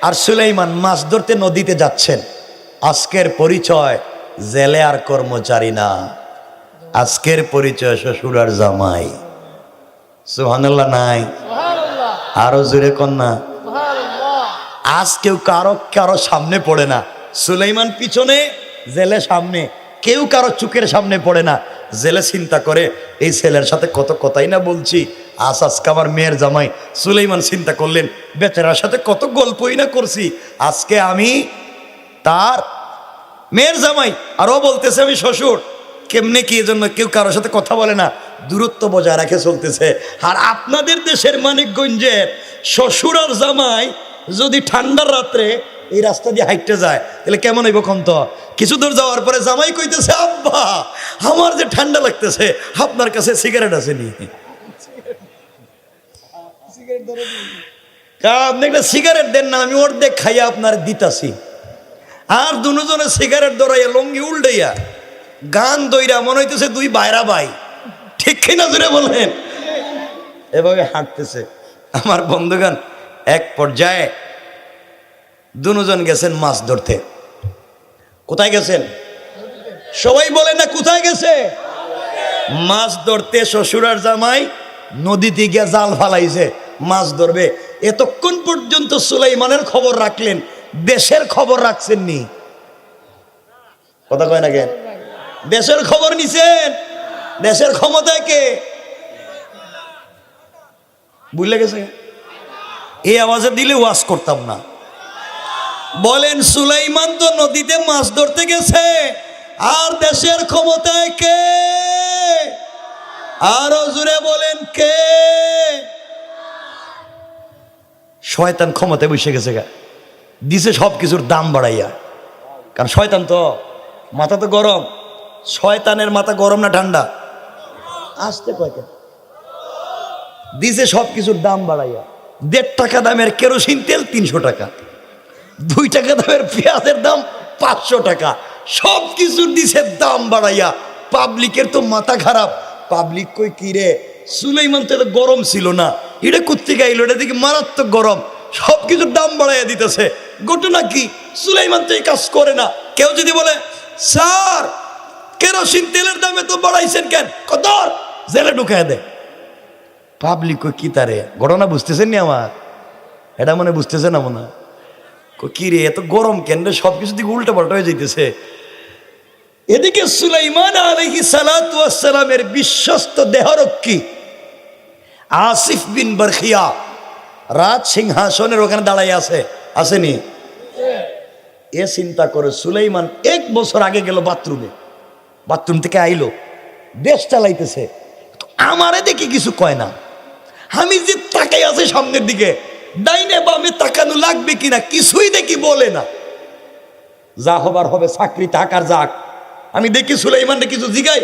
আর সুলাইমান মাছ ধরতে নদীতে যাচ্ছেন। আজকের পরিচয় জেলে আর কর্মচারী না, আজকের পরিচয় শ্বশুর আর জামাই। সুবহানাল্লাহ নাই? আরো জোরে কন্যা। আজ কেউ কারো সামনে পড়ে না। সুলাইমান পিছনে, জেলে সামনে, কেউ কারো চোখের সামনে পড়ে না। জেলে চিন্তা করে এই ছেলের সাথে কত কথাই না বলছি, আজকে আমার মেয়ের জামাই। সুলাইমান চিন্তা করলেন বেচারার সাথে কত গল্পই না করছি, আজকে আমি তার মেয়ের জামাই। আরও বলতেছে আমি শ্বশুর। কেমনে কি এজন্য কেউ কারোর সাথে কথা বলে না, দূরত্ব বজায় রাখে চলতেছে। আর আপনাদের দেশের মানিকগঞ্জের শ্বশুর আর জামাই যদি ঠান্ডার রাত্রে এই রাস্তা দিয়ে হাইটে যায় তাহলে কেমন হইব কম? তো কিছু দূর যাওয়ার পরে জামাই কইতেছে আব্বা আমার যে ঠান্ডা লাগতেছে, আপনার কাছে সিগারেট আছে নি? আপনি একটা সিগারেট দেন না, আমি অর্ধেক খাইয়া আপনার দিতাছি। আর দুজনে সিগারেট ধরাইয়া লঙ্গি উল্টাইয়া গান দইরা মনে হইতেছে দুই বাইরা ভাই, ঠিক কিনা জোরে বলেন? এভাবে হাঁটতেছে। আমার বন্ধুগণ এক পর্যায়ে দুজন গেছেন মাছ ধরতে। কোথায় গেছেন? সবাই বলে না কোথায় গেছে? মাছ ধরতে। শ্বশুর আর জামাই নদীতে গিয়ে জাল ফালাইছে, মাছ ধরবে। এতক্ষণ পর্যন্ত সুলাইমানের খবর রাখলেন, দেশের খবর রাখছেন নি? কথা কয় না কেন? দেশের খবর নিছেন? দেশের ক্ষমতায় কে? বুঝলে গেছে? এই আওয়াজে দিলে ওয়াজ করতাম না। বলেন সুলাইমান তো নদীতে মাছ ধরতে গেছে, আর দেশের ক্ষমতায় কে? আরো জোরে বলেন কে? শয়তান ক্ষমতায় বসে গেছে গা, দিছে সব কিছুর দাম বাড়াইয়া। কারণ শয়তান তো মাথা তো গরম। শয়তানের মাথা গরম না ঠান্ডা? আসতে কয় কেন? দিছে সব কিছুর দাম বাড়াইয়া। 1.5 টাকা দামের কেরোসিন তেল 300 টাকা, 2 টাকা দামের পেঁয়াজের দাম 500 টাকা, সব কিছুর দিছে দাম বাড়াইয়া। পাবলিকের তো মাথা খারাপ, পাবলিক কই কি রে, সুলাইমান তো এত গরম ছিল না, এটা কোত্থেকে আইলো, এটা দেখি মারাত্মক গরম, সব কিছুর দাম বাড়াইয়া দিতেছে। ঘটনা কি? সুলাইমান তো এই কাজ করে না। কেউ যদি বলে স্যার কেরোসিন তেলের দামে তো বাড়াইছেন কেন, কত জেলে ঢুকায় দেয়। পাবলিক কই কি তারে, ঘটনা বুঝতেছেন নি আমার, এটা মনে বুঝতেছে না মনে, কি রে এত গরম কেন রে, সবকিছু দিকে উল্টা পাল্টা হয়ে যাইতেছে। এদিকে সুলাইমান আলাইহিস সালাতু ওয়াস সালামের বিশ্বস্ত দেহরক্ষী আসিফ বিন বারখিয়া রাজ সিংহাসনের ওখানে দাঁড়াই আছে, আসেনি? এ চিন্তা করে সুলাইমান 1 বছর আগে গেল বাথরুমে, বাথরুম থেকে আইলো, দেশ চালাইতেছে, আমারে দেখি কিছু কয় না। আমি যে তাকাই আছে সামনের দিকে, ডাইনে বামে তাকানো লাগবে কিনা কিছুই দেখি বলে না। যা হবার হবে, চাকরি থাকার যাক। আমি দেখি সুলাইমানকে কিছু জিগাই,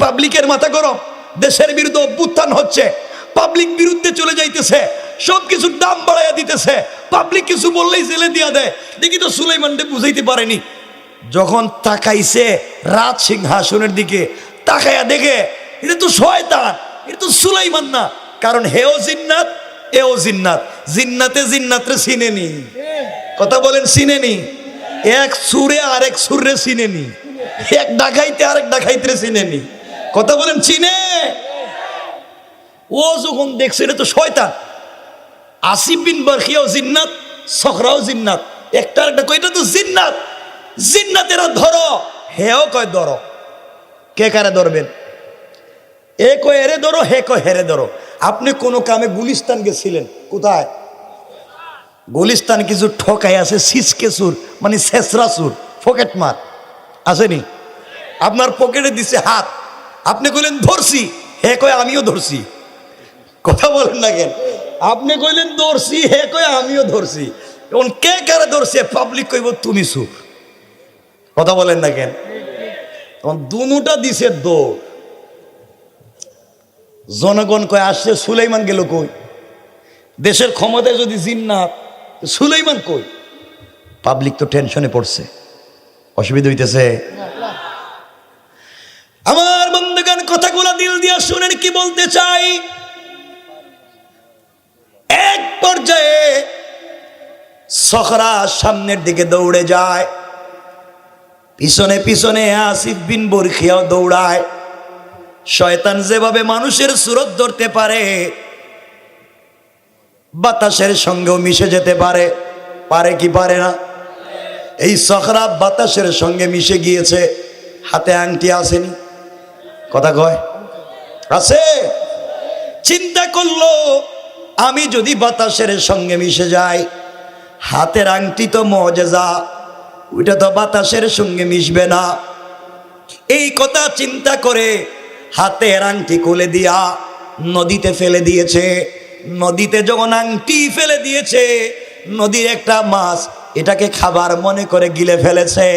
পাবলিকের মাথা গরম, দেশের বিরুদ্ধে অভ্যুত্থান হচ্ছে, পাবলিক বিরুদ্ধে চলে যাইতেছে, সবকিছুর দাম বাড়াইয়া দিতেছে, পাবলিক কিছু বললেই জেলে দিয়া দেয়। দেখি তো সুলাইমানকে বুঝাইতে পারেনি। যখন তাকাইছে রাজ সিংহাসনের দিকে, তাকাইয়া দেখে এটা তো শয়তান, এটা তো সুলাইমান না। কারণ হেও জিন্নাত এও জিন্নাত, জিন্নাতে জিন্নাতরে চিনেনি। কথা বলেন চিনেনি? এক সুরে আরেক সুরে চিনেনি, এক ডাকাইতে আরেক ডাকাইতে চিনেনি। কথা বলেন চিনে? ও যখন দেখছে এটা তো শয়তান, আসিফ বিন বারখিয়াও জিন্নাত, সখরাও জিন্নাত, একটা একটা কয় এটা তো জিন্নাত, জিন্নাতেরা ধরো, হেও কয় ধরো। কে কারে ধরবেন? এ কয় এরে ধরো, হে কয় হেরে ধরো। আপনি কোনো কামে গুলিস্তান গেছিলেন, কোথায়? গুলিস্তান কিছু ঠকাই আছে, সিসকে সুর মানে শেষরা সুর, পকেট মার আসেনি? আপনার পকেটে দিছে হাত, আপনি কইলেন ধরছি, হে কয় আমিও ধরছি। কথা বলেন না কেন? আপনি কইলেন ধরছি, হে কয় আমিও ধরছি। এখন কে কারে ধরছে? পাবলিক কইব তুমি চুপ। কথা বলেন না কেন? তখন দুটা দিছে দৌড়। জনগণ কয় আসছে, সুলাইমান গেল কই? দেশের ক্ষমতায় যদি জিন্নাত, সুলাইমান কই? পাবলিক তো টেনশনে পড়ছে, অসুবিধা হইতেছে। আমার বন্ধুগণ কথাগুলো দিল দিয়া শুনেন কি বলতে চাই। এক পর্যায়ে সখরা সামনের দিকে দৌড়ে যায়, পিছনে পিছনে আসিফ বিন বারখিয়াও দৌড়ায়। শয়তান যেভাবে মানুষের সুরত ধরতে পারে, বাতাসের সঙ্গেও মিশে যেতে পারে, পারে কি পারে না? এই সখরা বাতাসের সঙ্গে মিশে গিয়েছে। হাতে আংটি আসেনি? কথা কয় আছে? চিন্তা করলো আমি যদি বাতাসের সঙ্গে মিশে যাই, হাতের আংটি তো মুআজিজা, ওইটা তো বাতাসের সঙ্গে মিশবে না। এই কথা চিন্তা করে হাতের আংটি খুলে দিয়া নদীতে ফেলে দিয়েছে। নদীতে যখন আংটি ফেলে দিয়েছে, নদীর একটা মাছ এটাকে খাবার মনে করে গিলে ফেলেছে।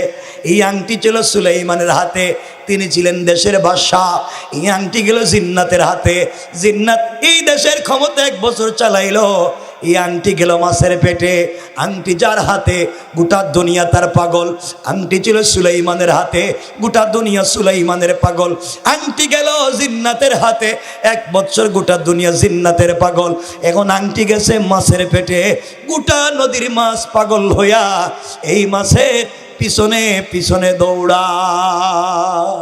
এই আংটি ছিল সুলাইমানের হাতে, তিনি ছিলেন দেশের বাদশাহ। এই আংটি গেল জিন্নাতের হাতে, জিন্নাত এই দেশের ক্ষমতা 1 বছর চালাইলো। এই আংটি গেল মাছের পেটে। আংটি যার হাতে গোটা দুনিয়া তার পাগল। আংটি ছিল সুলাইমানের হাতে, গোটা দুনিয়া সুলাইমানের পাগল। আংটি গেল জিন্নাতের হাতে, 1 বছর গোটা দুনিয়া জিন্নাতের পাগল। এখন আংটি গেছে মাছের পেটে, গোটা নদীর মাছ পাগল হইয়া এই মাছের পিছনে পিছনে দৌড়ায়।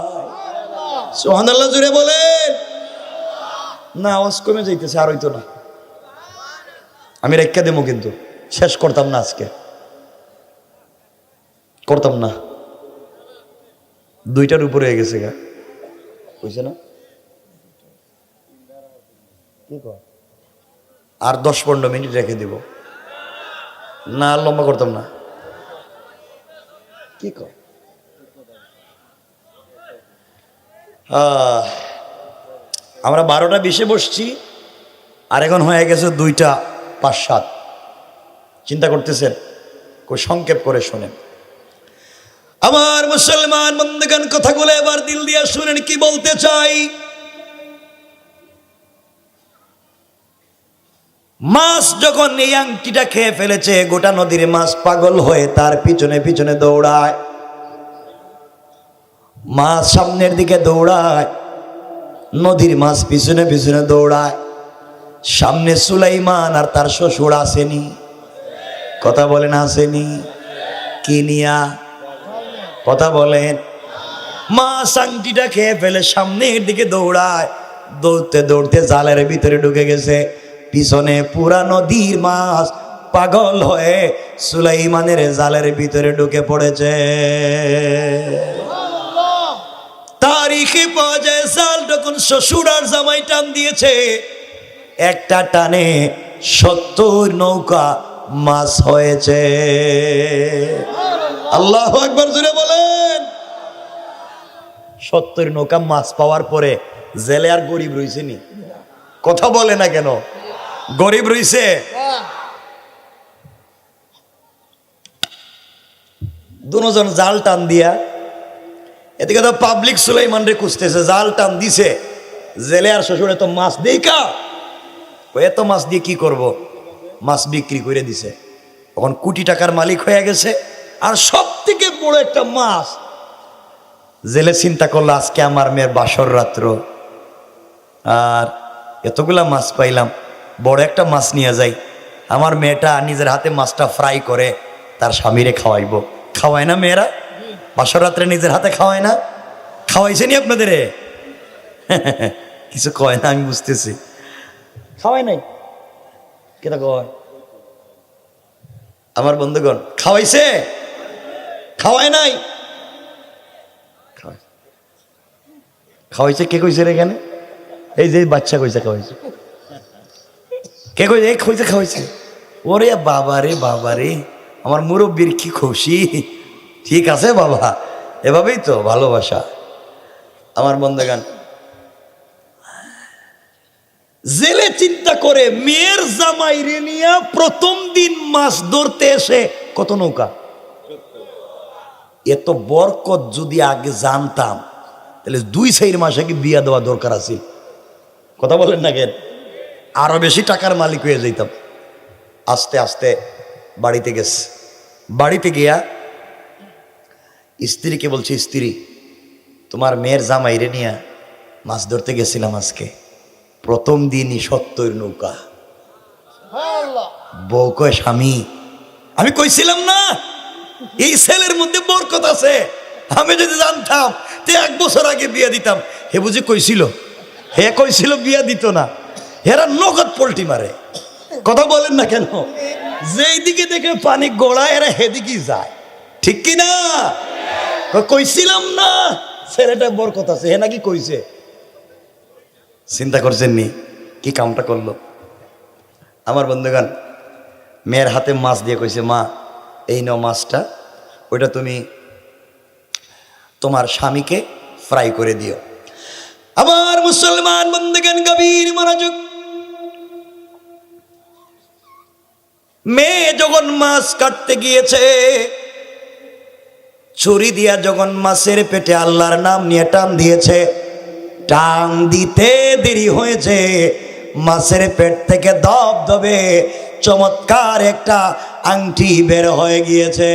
সুবহানাল্লাহ জুড়ে বলেন না। আওয়াজ কমে যাইতেছে, আর হইতো না। আমি রেখা দেবো, কিন্তু শেষ করতাম না, আজকে করতাম না। 2টার উপরে হয়ে গেছে গা, বুঝছে না? কি কর, আর 10-15 মিনিট রেখে দিব না, আর লম্বা করতাম না। কি কর, আমরা 12টা 20-এ বসছি, আর এখন হয়ে গেছে 2টা 5-7। চিন্তা করতেছেন? সংক্ষেপ করে শোনেন আমার মুসলমান বন্ধুগণ, কথাগুলো এবার দিল দিয়া শুনেন কি বলতে চাই। মাছ যখন এই আংটিটা খেয়ে ফেলেছে, গোটা নদীর মাছ পাগল হয়ে তার পিছনে পিছনে দৌড়ায়। মাছ সামনের দিকে দৌড়ায়, নদীর মাছ পিছনে পিছনে দৌড়ায়, সামনে সুলাইমান আর তার শ্বশুর আসেনি, কথা বলেন আসেনি, কি নিয়া কথা বলেন, মাছ আংটিটা খেয়ে ফেলে সামনের দিকে দৌড়ায়, দৌড়তে দৌড়তে জালের ভিতরে ঢুকে গেছে, পিছনে পুরা নদীর মাছ পাগল হয়ে সুলাইমানের জালের ভিতরে ঢুকে পড়েছে। তারিখে পাওয়া যায় জাল যখন শ্বশুর আর জামাই টান দিয়েছে, একটা টানে 70 নৌকা মাছ হয়েছে। আল্লাহু আকবার জোরে বলেন। 70 নৌকা মাছ পাওয়ার পরে জেলে আর গরিব রইছে নি? কথা বলে না কেন? গরিব রইছে? দুজন জাল টান দিয়া, এদিকে তো পাবলিক সুলাইমান রে খুঁজতেছে, জাল টান দিছে, জেলে আর শ্বশুরে তো মাছ দেই কা, এত মাছ দিয়ে কি করব, মাছ বিক্রি করে দিছে, তখন কোটি টাকার মালিক হয়ে গেছে। আর সব থেকে বড় একটা মাছ, জেলে চিন্তা করলো আজকে আমার মেয়ের বাসর রাত্র, আর এতগুলা মাছ পাইলাম, বড় একটা মাছ নিয়ে যাই, আমার মেয়েটা নিজের হাতে মাছটা ফ্রাই করে তার স্বামীরে খাওয়াইবো। খাওয়ায় না মেয়েরা বাসর রাত্রে নিজের হাতে? খাওয়ায় না? খাওয়াইছে নি আপনাদের? কিছু কয় না, আমি বুঝতেছি। খাওয়ায় নাই কেটা কয়? আমার বন্ধুগণ, খাওয়াইছে? খাওয়ায় নাই? খাওয়াইছে কে কইছে রে এখানে? এই যে বাচ্চা কইছে খাওয়াইছে। কে কইছে? এই কইছে খাওয়াইছে। ওরে বাবা রে বাবা রে, আমার মুরব্বীর কি খুশি। ঠিক আছে বাবা, এভাবেই তো ভালোবাসা। আমার বন্ধুগণ, জেলে চিন্তা করে মেয়ের জামাই রে নিয়া প্রথম দিন মাছ ধরতে এসে কত নৌকা। এত বরকত যদি আগে জানতাম তাহলে 2-4 মাসে কি বিয়া দেওয়া দরকার আছে? কথা বলেন না কেন? আরো বেশি টাকার মালিক হয়ে যেতাম। আস্তে আস্তে বাড়িতে গেছে, বাড়িতে গিয়া স্ত্রীকে বলছে, স্ত্রী তোমার মেয়ের জামাইরে নিয়ে মাছ ধরতে গেছিলাম আজকে, প্রথম দিনই 70 নৌকা। বউ কয়, স্বামী আমি কইছিলাম না এই ছেলের মধ্যে বরকত আছে, আমি যদি জানতাম তে 1 বছর আগে বিয়া দিতাম। হে বুঝি কইছিল? হে কইছিল বিয়া দিত না, এরা নগদ পোল্টি মারে। কথা বলেন না কেন? যেই দিকে দেখে পানি গড়ায় এরা হেদিকেই যায়, ঠিক কি না? কইছিলাম না ছেলেটা বরকত আছে, হে নাকি কইছে। চিন্তা করছেন নি কি কামটা করলো? আমার বন্ধুগণ, মেয়ের হাতে মাছ দিয়ে কইছে, মা এই নাও মাছটা, ওইটা তুমি তোমার স্বামীকে ফ্রাই করে দিও। আমার মুসলমান বন্ধুগণ, গভীর মনোযোগ। মেয়ে যখন মাছ কাটতে গিয়েছে, ছুরি দিয়া যখন মাছের পেটে আল্লাহর নাম নিয়ে টান দিয়েছে, টান দিতে দেরি হয়েছে, মাছের পেট থেকে ধবধবে চমৎকার একটা আংটি বের হয়ে গিয়েছে।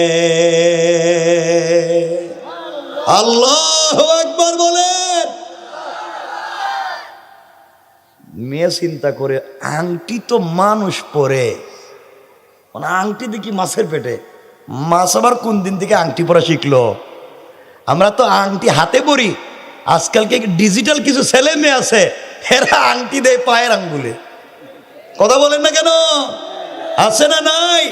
আল্লাহু আকবার বলেন। মেয়ে চিন্তা করে, আংটি তো মানুষ পরে, মানে আংটি দেখি মাছের পেটে, মাছ আবার কোন দিন থেকে আংটি পরা শিখলো? আমরা তো আংটি হাতে পরি, আজকালকে ডিজিটাল কিছু ছেলে মেয়ে আছে, এরা আংটি দেয় পায়ের আঙ্গুলে। কথা বলেন না কেন? আছে না নাই?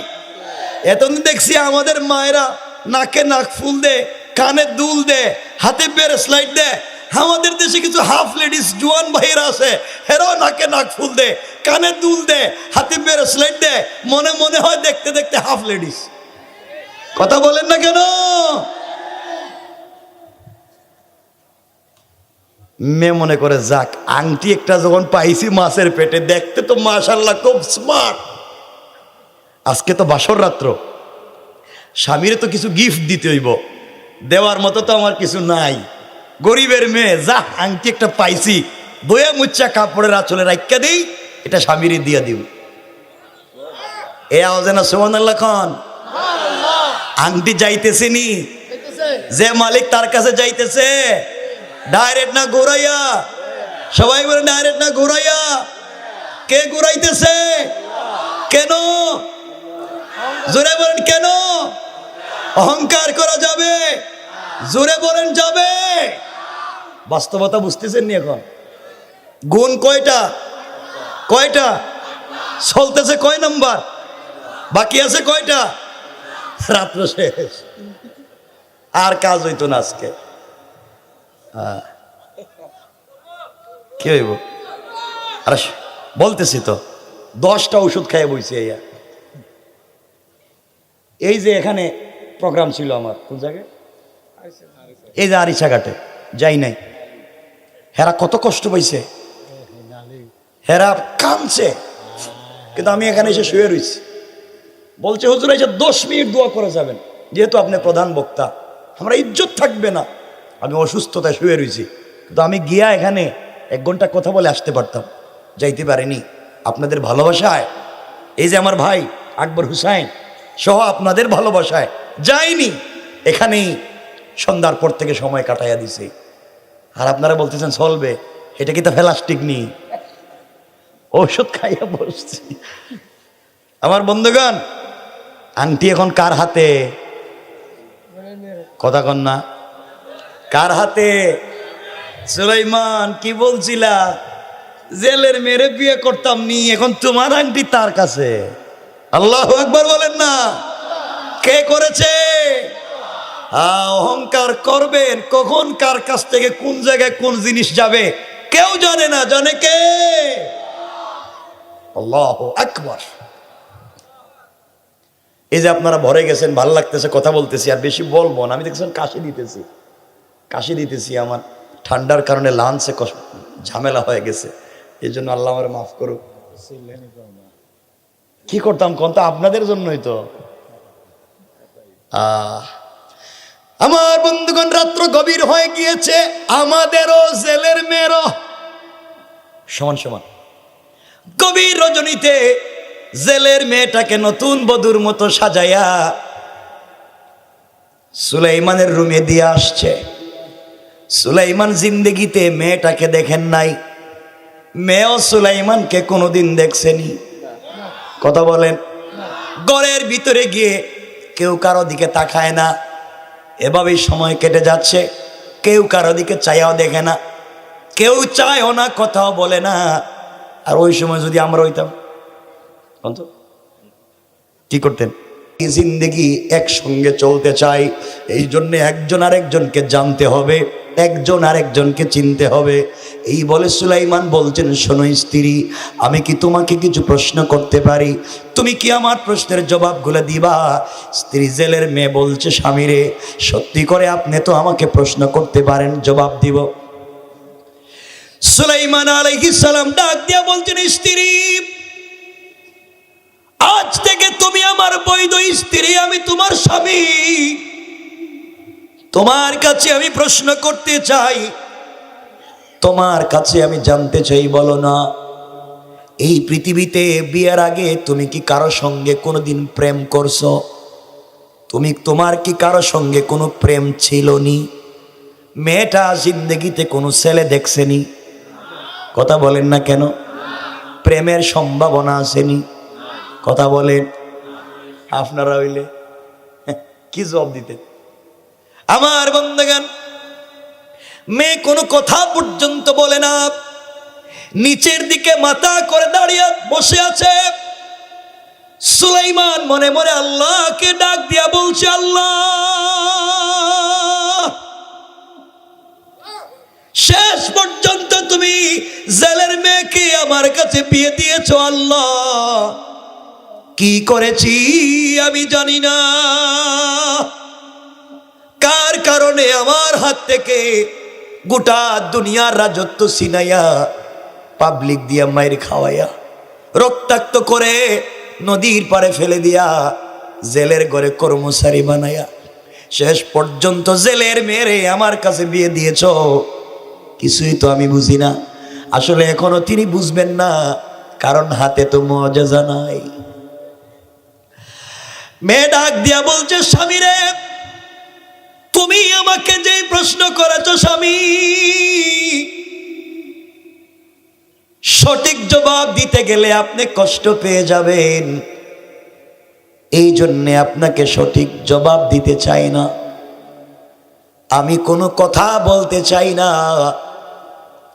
এতদিন দেখছি আমাদের মায়েরা নাকে নাক ফুল দেয়, কানে দুল দেয়, হাতে ব্রেসলেট দেয়। আমাদের দেশে কিছু হাফ লেডিস জোয়ান ভাইয়েরা আছে, এরাও নাকে নাক ফুল দেয়, কানে দুল দেয়, হাতে ব্রেসলেট দেয়, মনে মনে হয় দেখতে দেখতে হাফ লেডিস। কথা বলেন না কেন? মেয়ে মনে করে যাক, আংটি একটা যখন পাইছি মাছের পেটে, দেখতে তো মাশাআল্লাহ খুব স্মার্ট, আজকে তো বাসর রাত্র, স্বামীরে তো কিছু গিফট দিতে হইব, দেওয়ার মতো তো আমার কিছু নাই, গরিবের মেয়ে, যা আংটি একটা পাইছি, বইয়া মুচ্চা কাপড়ের আঁচলে রাখা দিই, এটা স্বামীরে দিয়া দিব। এ আওয়াজে না সুবহানাল্লাহ খান? আংটি যাইতেছে নি, যে মালিক তার কাছে যাইতেছে, ডাইরেক্ট না ঘুরাইয়া। সবাই বলে ডাইরেক্ট না ঘুরাইয়া। কে ঘুরাইতেছে? কেন? জোরে বলেন কেন? অহংকার করা যাবে? জোরে বলেন যাবে? বাস্তবতা বুঝতেছেন নি এখন? গুণ কয়টা? কয়টা? চলতেছে কয় নাম্বার? বাকি আছে কয়টা? রাত্র শেষ, আর কাজ হইতো না আজকে। কি হইব? আরে বলতেছি তো, 10টা ওষুধ খাইয়ে বইছি। এই যে এখানে প্রোগ্রাম ছিল আমার, কোন জায়গায়? এই যে আরিচা ঘাটে যাই নাই। হেরা কত কষ্ট পাইছে, হেরা কাঁদছে, কিন্তু আমি এখানে এসে শুয়ে রয়েছি। বলছে হুজুর এসে 10 মিনিট দোয়া করে যাবেন, যেহেতু আপনি প্রধান বক্তা, আমরা ইজ্জত থাকবে না। আমি অসুস্থতায় শুয়ে রয়েছি, কিন্তু আমি গিয়া এখানে 1 ঘন্টা কথা বলে আসতে পারতাম, যাইতে পারিনি। আপনাদের ভালোবাসায়, এই যে আমার ভাই আকবর হুসাইন সহ আপনাদের ভালোবাসায় যাইনি, এখানেই সন্ধ্যার পর থেকে সময় কাটাইয়া দিছে। আর আপনারা বলতেছেন চলবে, এটা কি তা প্লাস্টিক নি? ওষুধ খাইয়া বসছি। আমার বন্ধুগণ, আংটি এখন কার হাতে? কথা কন না, কার হাতে? সুলাইমান কি বলছিলা? জেলের মেরে বিয়ে করতাম নি, এখন তোমার আংটি তার কাছে। আল্লাহু আকবার বলেন না? কে করেছে? অহংকার করবেন, কখন কার কাছ থেকে কোন জায়গায় কোন জিনিস যাবে কেউ জানে না। জানে কে? আল্লাহু আকবার। এই যে আপনারা ভরে গেছেন, ভালো লাগতেছে, কথা বলতেছি, আর বেশি বলবো না। আমি দেখছেন কাশি দিতেছি, আমার ঠান্ডার কারণে লাঞ্চে ঝামেলা হয়ে গেছে, এই জন্য আল্লাহ আমার মাফ করুক। কি করতাম কোন, তো আপনাদের জন্যই তো। আমার বন্ধুগণ, রাত্র গভীর হয়ে গিয়েছে, আমাদেরও জেলের মেয়েরও সমান সমান। গভীর রজনীতে জেলের মেয়েটাকে নতুন বধূর মতো সাজাইয়া সুলাইমানের রুমে দিয়ে আসছে। সুলাইমান জিন্দেগিতে মেয়েটাকে দেখেন নাই, মেয়েও সুলাইমানকে কোনোদিন দেখছেনি। কথা বলেন? ঘরের ভিতরে গিয়ে কেউ কারো দিকে তাকায় না, এভাবেই সময় কেটে যাচ্ছে। কেউ কারো দিকে চাইয়াও দেখে না, কেউ চায়ও না, কথাও বলে না। আর ওই সময় যদি আমরা হইতাম, কি করতেন? জিন্দেগি একসঙ্গে চলতে চাই, এই জন্য একজন আরেকজনকে জানতে হবে, একজন আরেকজনকে চিনতে হবে। এই বলে সুলাইমান বলছেন, শোনো স্ত্রী, আমি কি তোমাকে কিছু প্রশ্ন করতে পারি? তুমি কি আমার প্রশ্নের জবাবগুলো দিবা? স্ত্রী জেলের মেয়ে বলছে, স্বামীরে সত্যি করে আপনি তো আমাকে প্রশ্ন করতে পারেন, জবাব দিব। সুলাইমান আলাইহিস সালাম ডাক দিয়া বলছেন, স্ত্রী আজ থেকে তুমি আমার বৈধ স্ত্রী, আমি তোমার স্বামী। তোমার কাছে আমি প্রশ্ন করতে চাই, তোমার কাছে আমি জানতে চাই, বলো না, এই পৃথিবীতে বিয়ের আগে তুমি কি কারো সঙ্গে কোনোদিন প্রেম করছো? তোমার কি কারো সঙ্গে কোনো প্রেম ছিল নি? মেয়েটা জিন্দেগিতে কোনো ছেলে দেখছেনি? কথা বলেন না কেন? প্রেমের সম্ভাবনা আসেনি? কথা বলেন। আপনারা হইলে কি জবাব দিতেন? আমার বন্ধুগণ, মেয়ে কোনো কথা পর্যন্ত বলে না, নিচের দিকে মাথা করে দাঁড়িয়ে বসে আছে। সুলাইমান মনে মনে আল্লাহকে ডাক দিয়া বলছে, আল্লাহ, শেষ পর্যন্ত তুমি জেলের মেয়েকে আমার কাছে বিয়ে দিয়েছো। আল্লাহ, কি করেছি আমি জানি না, কার কারণে আমার হাত থেকে গোটা দুনিয়ার রাজত্ব ছিনাইয়া পাবলিক দিয়া মাইর খাওয়াইয়া রক্তাক্ত করে নদীর পাড়ে ফেলে দিয়া জেলের ঘরে কর্মচারী বানাইয়া শেষ পর্যন্ত জেলের মেয়েরে আমার কাছে বিয়ে দিয়েছ। কিছুই তো আমি বুঝি না। আসলে এখনো তিনি বুঝবেন না, কারণ হাতে তো মুআজিজা নাই। মেয়ে ডাক দিয়া বলছে, স্বামী রে, তুমি আমাকে যে প্রশ্ন করেছো স্বামী, সঠিক জবাব দিতে গেলে আপনি কষ্ট পেয়ে যাবেন, এই জন্যে আপনাকে সঠিক জবাব দিতে চাই না। আমি কোনো কথা বলতে চাই না।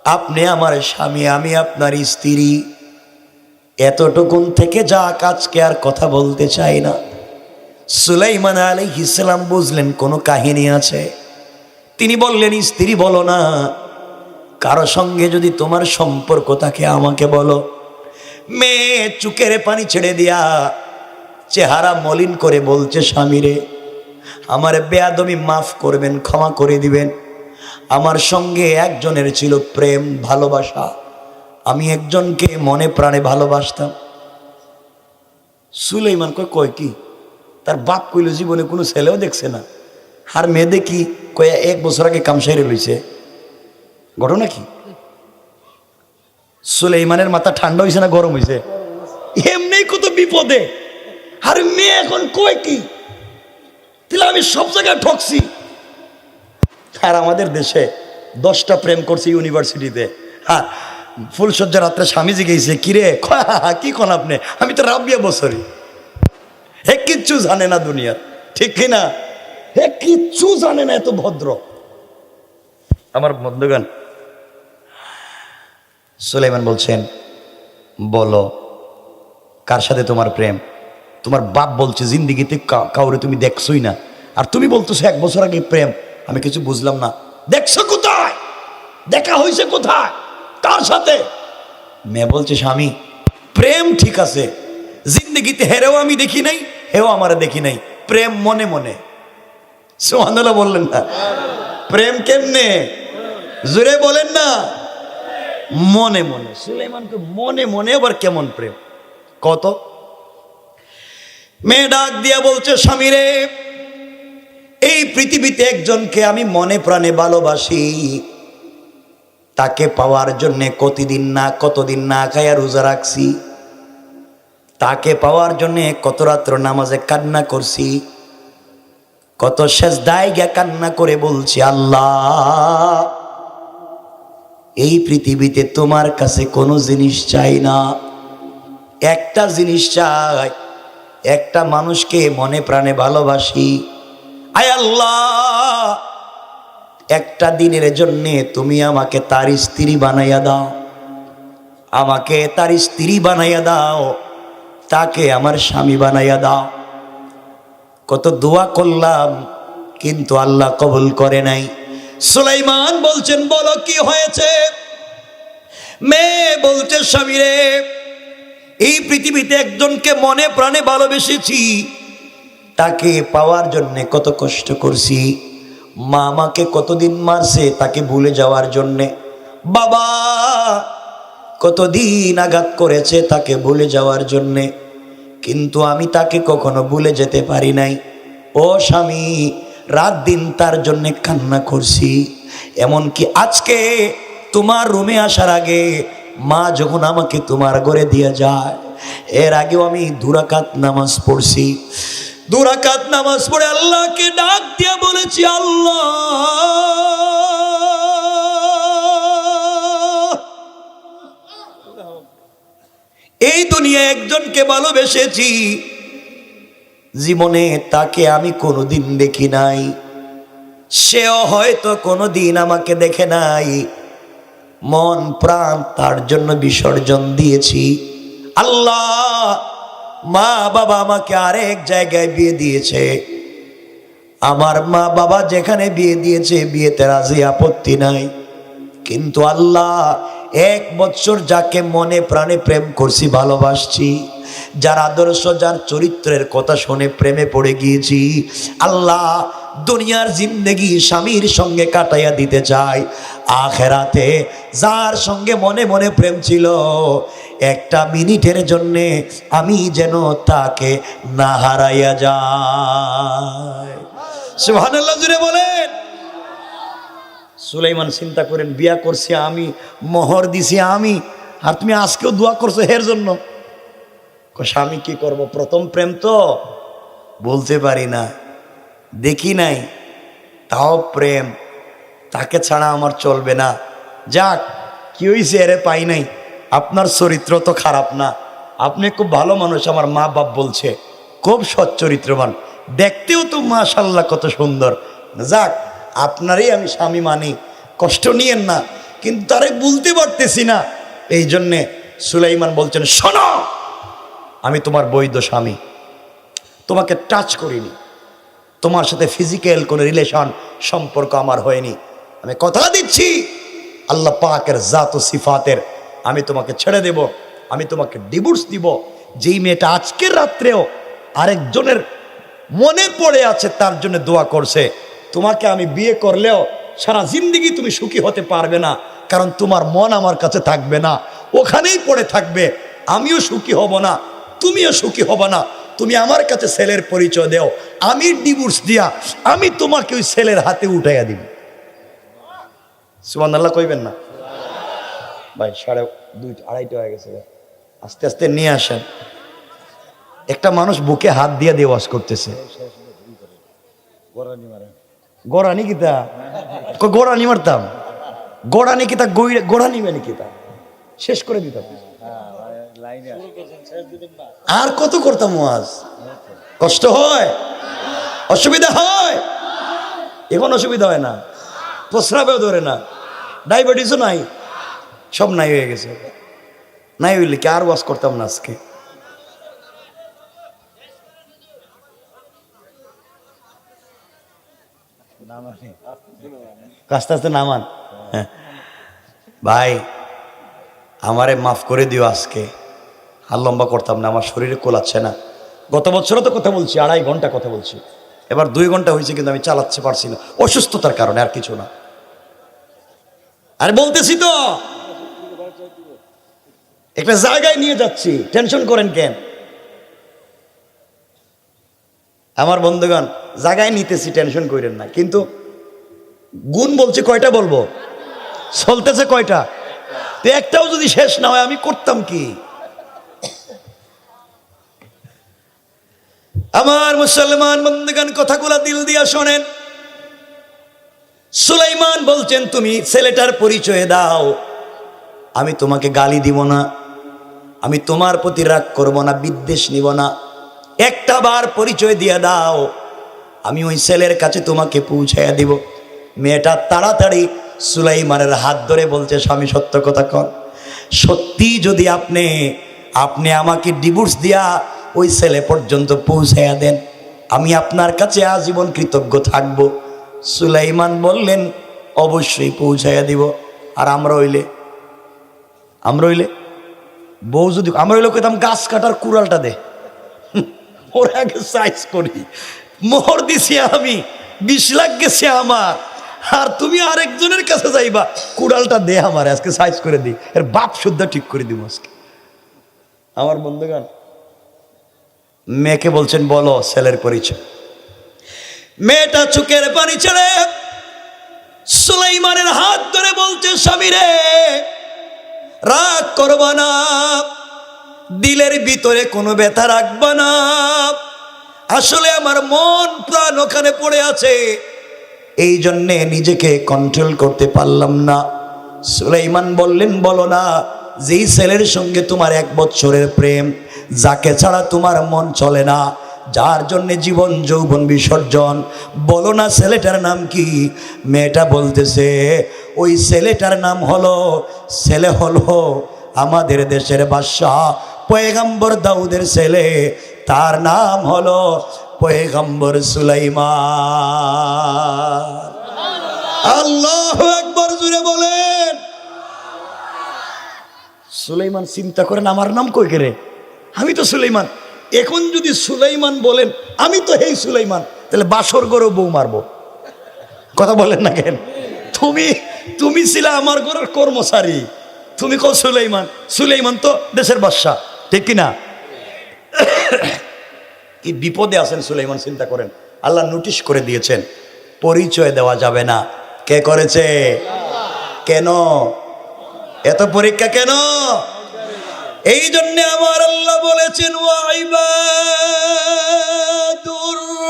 আপনি আমার স্বামী, আমি আপনার স্ত্রী, এতটুকুন থেকে যা আজকে আর কথা বলতে চাই না। সুলাইমান আলাইহিস সালাম বুঝলেন কোনো কাহিনী আছে। তিনি বললেন, স্ত্রী বলো না, কারো সঙ্গে যদি তোমার সম্পর্ক থাকে আমাকে বলো। মেয়ে চুকের পানি ছেড়ে দিয়া চেহারা মলিন করে বলছে, স্বামীরে আমার বেয়াদবি মাফ করবেন, ক্ষমা করে দিবেন। আমার সঙ্গে একজনের ছিল প্রেম ভালোবাসা, আমি একজনকে মনে প্রাণে ভালোবাসতাম। সুলাইমান কয় কি? তার বাপ কইল জীবনে কোনো ছেলেও দেখছে না, আর মেয়ে দেখি কয়ে 1 বছর আগে কাম সাইরে লইছে। ঘটনা কি? সুলাইমানের মাথা ঠান্ডা হয়েছে না গরম হয়েছে? এমনি কত বিপদে, আর মেয়ে এখন কয় কি? তাহলে আমি সব জায়গায় ঠকছি। আর আমাদের দেশে 10টা প্রেম করছে ইউনিভার্সিটিতে। হ্যাঁ, ফুলসজ্জা রাত্রে স্বামীজি গেছে, কিরে কি কোন আপনি? আমি তো রাবিয়া বছরই। হে কিচ্ছু জানে না দুনিয়ার, ঠিক কিনা? হে কিচ্ছু জানে না, এত ভদ্র আমার বন্ধুগণ। সুলাইমান বলছেন, বলো কার সাথে তোমার প্রেম? তোমার বাপ বলছে জিন্দিগিতে কাউরে তুমি দেখছোই না, আর তুমি বলতেছো 1 বছর আগে প্রেম। আমি কিছু বুঝলাম না। দেখছো কোথায়? দেখা হয়েছে কোথায়? কার সাথে? মেয়ে বলছে, স্বামী প্রেম ঠিক আছে, জিন্দিগিতে হেরেও আমি দেখি নাই, হেও আমারে দেখি নাই। প্রেম মনে মনে। সুবহানাল্লাহ বললেন না? প্রেম কেমনে? জোরে বলেন না। মনে মনে। সুলাইমানকে মনে মনে আবার কেমন প্রেম কত? মেয়ে ডাক দিয়া বলছে, স্বামীরে এই পৃথিবীতে একজনকে আমি মনে প্রাণে ভালোবাসি, তাকে পাওয়ার জন্যে কতদিন না খাইয়া রোজা রাখছি, তাকে পাওয়ার জন্যে কত রাত্র নামাজে কান্না করছি, কত সেজদায় গিয়া কান্না করে বলছি, আল্লাহ এই পৃথিবীতে তোমার কাছে কোনো জিনিস চাই না, একটা জিনিস চাই, একটা মানুষকে মনে প্রাণে ভালোবাসি। আয় আল্লাহ, একটা দিনের জন্যে তুমি আমাকে তার স্ত্রী বানাইয়া দাও, আমাকে তার স্ত্রী বানাইয়া দাও, তাকে আমার স্বামী বানাইয়া দাও। কত দোয়া করলাম, কিন্তু আল্লাহ কবুল করে নাই। সুলাইমান বলছেন, বলো কি হয়েছে? মেয়ে বলছে, স্বামীরে এই পৃথিবীতে একজনকে মনে প্রাণে ভালোবেসেছি, তাকে পাওয়ার জন্য কত কষ্ট করছি, মা আমাকে কতদিন মারছে তাকে ভুলে যাওয়ার জন্যে, বাবা কতদিন আঘাত করেছে তাকে ভুলে যাওয়ার জন্যে, কিন্তু আমি তাকে কখনো ভুলে যেতে পারি নাই। ও স্বামী, রাত দিন তার জন্যে কান্না করছি। এমনকি আজকে তোমার রুমে আসার আগে মা যখন আমাকে তোমার ঘরে দিয়ে যায়, এর আগেও আমি 2 রাকাত নামাজ পড়ছি। 2 রাকাত নামাজ পড়ে আল্লাহকে ডাক দিয়া বলেছি, আল্লাহ এই দুনিয়ায় একজনকে ভালোবেসেছি, জীবনে তাকে আমি কোনোদিন দেখি নাই, সেও হয়তো কোনোদিন আমাকে দেখে নাই, মন প্রাণ তার জন্য বিসর্জন দিয়েছি। আল্লাহ মা বাবা আমাকে আরেক জায়গায় বিয়ে দিয়েছে, আমার মা বাবা যেখানে বিয়ে দিয়েছে বিয়েতে রাজি, আপত্তি নাই, কিন্তু আল্লাহ 1 বছর যাকে মনে প্রাণে প্রেম করছি, ভালোবাসছি, যার আদর্শ যার চরিত্রের কথা শুনে প্রেমে পড়ে গিয়েছি, আল্লাহ দুনিয়ার জিন্দেগি স্বামীর সঙ্গে কাটাইয়া দিতে চাই, আখেরাতে যার সঙ্গে মনে মনে প্রেম ছিল, 1 মিনিটের জন্যে আমি যেন তাকে না হারাইয়া যাই। সুবহানাল্লাহ জুড়ে বলেন। সুলাইমান চিন্তা করেন, বিয়া করছি আমি, মোহর দিছি আমি, আর তুমি আজকেও দোয়া করছো এর জন্য। স্বামী কি করব, প্রথম প্রেম তো বলতে পারি না, দেখি নাই, তাও প্রেম, তাকে ছাড়া আমার চলবে না। যাক কি হয়েছে, এরে পাই নাই, আপনার চরিত্র তো খারাপ না, আপনি খুব ভালো মানুষ, আমার মা বাপ বলছে খুব সৎ চরিত্রবান, দেখতেও তো মাশাল্লাহ কত সুন্দর। যাক, আপনারই আমি স্বামী মানি, কষ্ট নিয়েন না, কিন্তু তারে বলতে পারতেছি না। এই জন্যে সুলাইমান বলছেন, শোনো, আমি তোমার বৈধ স্বামী, তোমাকে টাচ করিনি, তোমার সাথে ফিজিক্যাল কোনো রিলেশন সম্পর্ক আমার হয়নি। আমি কথা দিচ্ছি আল্লাহ পাকের জাত ও সিফাতের, আমি তোমাকে ছেড়ে দেব, আমি তোমাকে ডিভোর্স দিব। যেই মেয়েটা আজকের রাত্রেও আরেকজনের মনে পড়ে আছে, তার জন্য দোয়া করছে, তোমাকে আমি বিয়ে করলেও সারা জিন্দগি তুমি সুখী হতে পারবে না, কারণ তোমার মন আমার কাছে থাকবে না, ওখানেই পড়ে থাকবে। আমিও সুখী হব না, তুমিও সুখী হব না। তুমি আমার কাছে ছেলের পরিচয় দাও, আমি ডিভোর্স দিয়া আমি তোমাকে ওই ছেলের হাতে উঠাইয়া দিব। সুবহানাল্লাহ কইবেন না ভাই? 2:30 2:30 হয়ে গেছে, আস্তে আস্তে নিয়ে আসেন। একটা মানুষ বুকে হাত দিয়ে দিয়ে ওয়াজ করতেছে। গোড়ানি কিতা গোড়ানি মারতাম, গোড়ানি কিতা গোড়ানি মানে কিতা শেষ করে দিতাম। আর কত করতাম ওয়াজ? কষ্ট হয়, অসুবিধা হয়। এখন অসুবিধা হয় না, প্রস্রাবেও ধরে না, ডায়াবেটিসও নাই, সব নাই হয়ে গেছে। নাই হইলে কি আর ওয়াজ করতাম না আজকে? আস্তে আস্তে নামান। হ্যাঁ ভাই, আমারে মাফ করে দিও, আজকে আর লম্বা করতাম না, আমার শরীরে কোলাচ্ছে না। গত বছরও তো কথা বলছি, 2.5 ঘন্টা কথা বলছি, এবার 2 ঘন্টা হয়েছে, কিন্তু আমি চালাতে পারছি না, অসুস্থতার কারণে, আর কিছু না। আরে বলতেছি তো, একটা জায়গায় নিয়ে যাচ্ছি, টেনশন করেন কেন? আমার বন্ধুগণ, জায়গায় নিতেছি, টেনশন করেন না, কিন্তু গুণ বলছি কয়টা বলবো, চলতেছে কয়টা, তো একটাও যদি শেষ না হয় আমি করতাম কি? আমার মুসলমান বন্ধুগণ, কথাগুলা দিল দিয়া শোনেন। সুলাইমান বলছেন, তুমি ছেলেটার পরিচয় দাও, আমি তোমাকে গালি দিব না, আমি তোমার প্রতি রাগ করব না, বিদ্বেষ নিব না, একটা বার পরিচয় দিয়ে দাও, আমি ওই ছেলের কাছে তোমাকে পৌঁছাইয়া দিব। মেয়েটা তাড়াতাড়ি সুলাইমানের হাত ধরে বলছে, স্বামী সত্য কথা কন, সত্যি যদি আপনি আমাকে ডিভোর্স দিয়া ওই ছেলে পর্যন্ত পৌঁছাইয়া দেন, আমি আপনার কাছে আজীবন কৃতজ্ঞ থাকব। সুলাইমান বললেন, অবশ্যই পৌঁছাইয়া দিব। আর আমরা হইলে বউ যদি আমরা হইলে কইতাম, গাছ কাটার কুড়ালটা দে, ওর আগে সাইজ করি, মোহর দিছি আমি, 20 লাখ গেছে আমার, আর তুমি আরেকজনের কাছে যাইবা, কুড়ালটা দে আমার, আজকে সাইজ করে দিই, এর বাপ শুদ্ধ ঠিক করে দিব আজকে। আমার বন্ধুগণ, মেয়েকে বলছেন, বলো ছেলের পরিচয়। মেয়েটা চোখের পানি ছেড়ে সুলাইমানের হাত ধরে বলছে, স্বামী রে, রাগ করবা না, দিলের ভিতরে কোনো ব্যথা রাখবা না, আসলে আমার মন প্রাণ ওখানে পড়ে আছে, এই জন্যে নিজেকে কন্ট্রোল করতে পারলাম না। সুলাইমান বললেন, বলো না, যেই ছেলের সঙ্গে তোমার 1 বছরের প্রেম, যাকে ছাড়া তোমার মন চলে না, যার জন্যে জীবন যৌবন বিসর্জন, বলো না ছেলেটার নাম কি? মেয়েটা বলতেছে, ওই ছেলেটার নাম ছেলে হলো আমাদের দেশের বাদশা পয়গম্বর দাউদের ছেলে, তার নাম হলো পয়গম্বর সুলাইমান। আল্লাহু আকবার, জুড়ে বলেন। সুলাইমান চিন্তা করেন, আমার নাম কই রে, আমি তো সুলাইমান। এখন যদি সুলাইমান বলেন আমি তো হেই সুলাইমান, তাহলে বাসর গরু বউ মারবো, কথা বলেন না কেন? তুমি ছিলে আমার ঘরের কর্মচারী, তুমি কো সুলাইমান তো দেশের বাদশা, ঠিক কিনা? কি বিপদে আছেন সুলাইমান, চিন্তা করেন। আল্লাহ নোটিশ করে দিয়েছেন, পরিচয় দেওয়া যাবে না। কে করেছে? কেন এত পরীক্ষা কেন? এই জন্য আমার আল্লাহ বলেছেন, ওয়াইবাদুর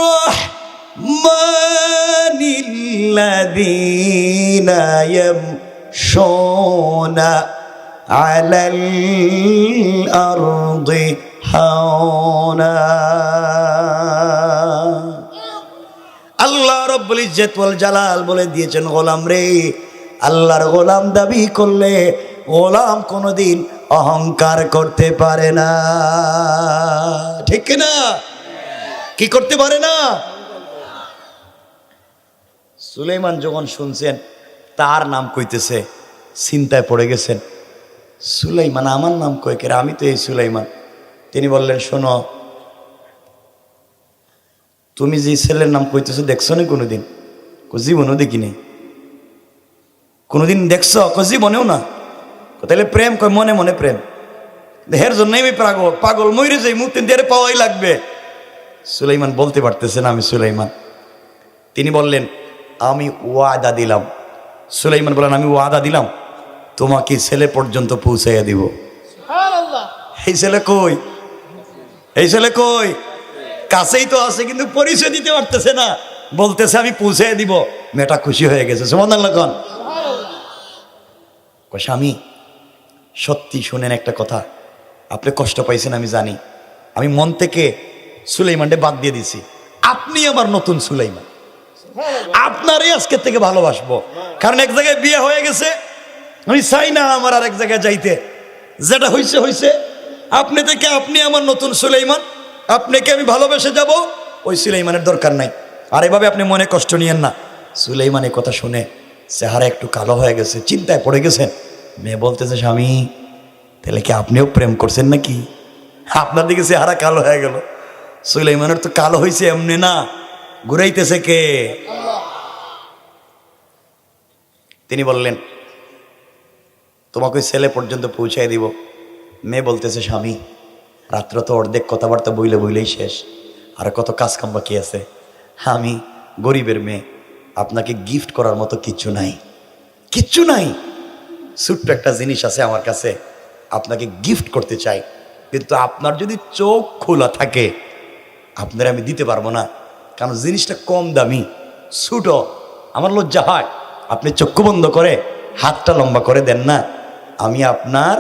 রহমানিল্লাযীনা ইয়ামশুনা আলাল আরদি হাওনা। আল্লাহ রাব্বুল ইজ্জত ওয়াল জালাল বলে দিয়েছেন, গোলাম রে, আল্লাহর গোলাম দাবি করলে গোলাম কোনোদিন অহংকার করতে পারে না। ঠিক না? কি করতে পারে না? সুলাইমান যখন শুনছেন তার নাম কইতেছে, চিন্তায় পড়ে গেছেন। সুলাইমান, আমার নাম কই কে? আমি তো এই সুলাইমান। তিনি বললেন, শোনো, তুমি যে ছেলের নাম কইতেছো দেখছো না কোনোদিন? জীবনেও দেখি নেই। কোনোদিন দেখছো? জীবনেও না। তাহলে প্রেম? কয় মনে মনে প্রেম। হের জন্যই আমি পাগল মরে যাই, মুক্তি দিয়ে পাওয়াই লাগবে। সুলাইমান বলতে পারতেছেন আমি সুলাইমান। তিনি বললেন, আমি ওয়াদা দিলাম। সুলাইমান বলেন, আমি ওয়াদা দিলাম তোমাকে ছেলে পর্যন্ত পৌঁছাইয়া দিব। এই ছেলে কই? এই ছেলে কই? কাছেই তো আছে, কিন্তু পরিচয় দিতে পারতেছে না। বলতেছে আমি পৌঁছাইয়া দিব। মেয়েটা খুশি হয়ে গেছে। সুবহানাল্লাহ। স্বামী, সত্যি শুনেন একটা কথা, আপনি কষ্ট পাইছেন আমি জানি। আমি মন থেকে সুলাইমানকে বাদ দিয়ে দিছি। আপনি আমার নতুন সুলাইমান। আপনারই আজকের থেকে ভালোবাসবো। কারণ এক জায়গায় বিয়ে হয়ে গেছে, আমি চাই না আমার আর এক জায়গায় যাইতে। যেটা হয়েছে হয়েছে। আপনি থেকে আপনি আমার নতুন সুলাইমান। আপনাকে আমি ভালোবেসে যাব, ওই সুলাইমানের দরকার নাই। আর এভাবে আপনি মনে কষ্ট নিয়েন না। সুলাইমান এই কথা শুনে চেহারা একটু কালো হয়ে গেছে, চিন্তায় পড়ে গেছেন। মেয়ে বলতেছে, স্বামী, তাহলে কি আপনিও প্রেম করছেন নাকি? আপনার দিকে চেহারা কালো হয়ে গেল। সুলাইমানের তো কালো হয়েছে এমনি না, ঘুরাইতেছে কে? তিনি বললেন, তোমাকে ওই ছেলে পর্যন্ত পৌঁছায় দিব। মেয়ে বলতেছে, স্বামী, রাত্র তো অর্ধেক কথাবার্তা বইলেই শেষ, আর কত কাজ কাম বাকি আছে। আমি গরিবের মেয়ে, আপনাকে গিফট করার মতো কিচ্ছু নাই, কিচ্ছু নাই। ছোট্ট একটা জিনিস আছে আমার কাছে, আপনাকে গিফট করতে চাই, কিন্তু আপনার যদি চোখ খোলা থাকে আপনার আমি দিতে পারবো না। কারণ জিনিসটা কম দামি, ছোট, আমার লজ্জা হয়। আপনি চক্ষু বন্ধ করে হাতটা লম্বা করে দেন না, আমি আপনার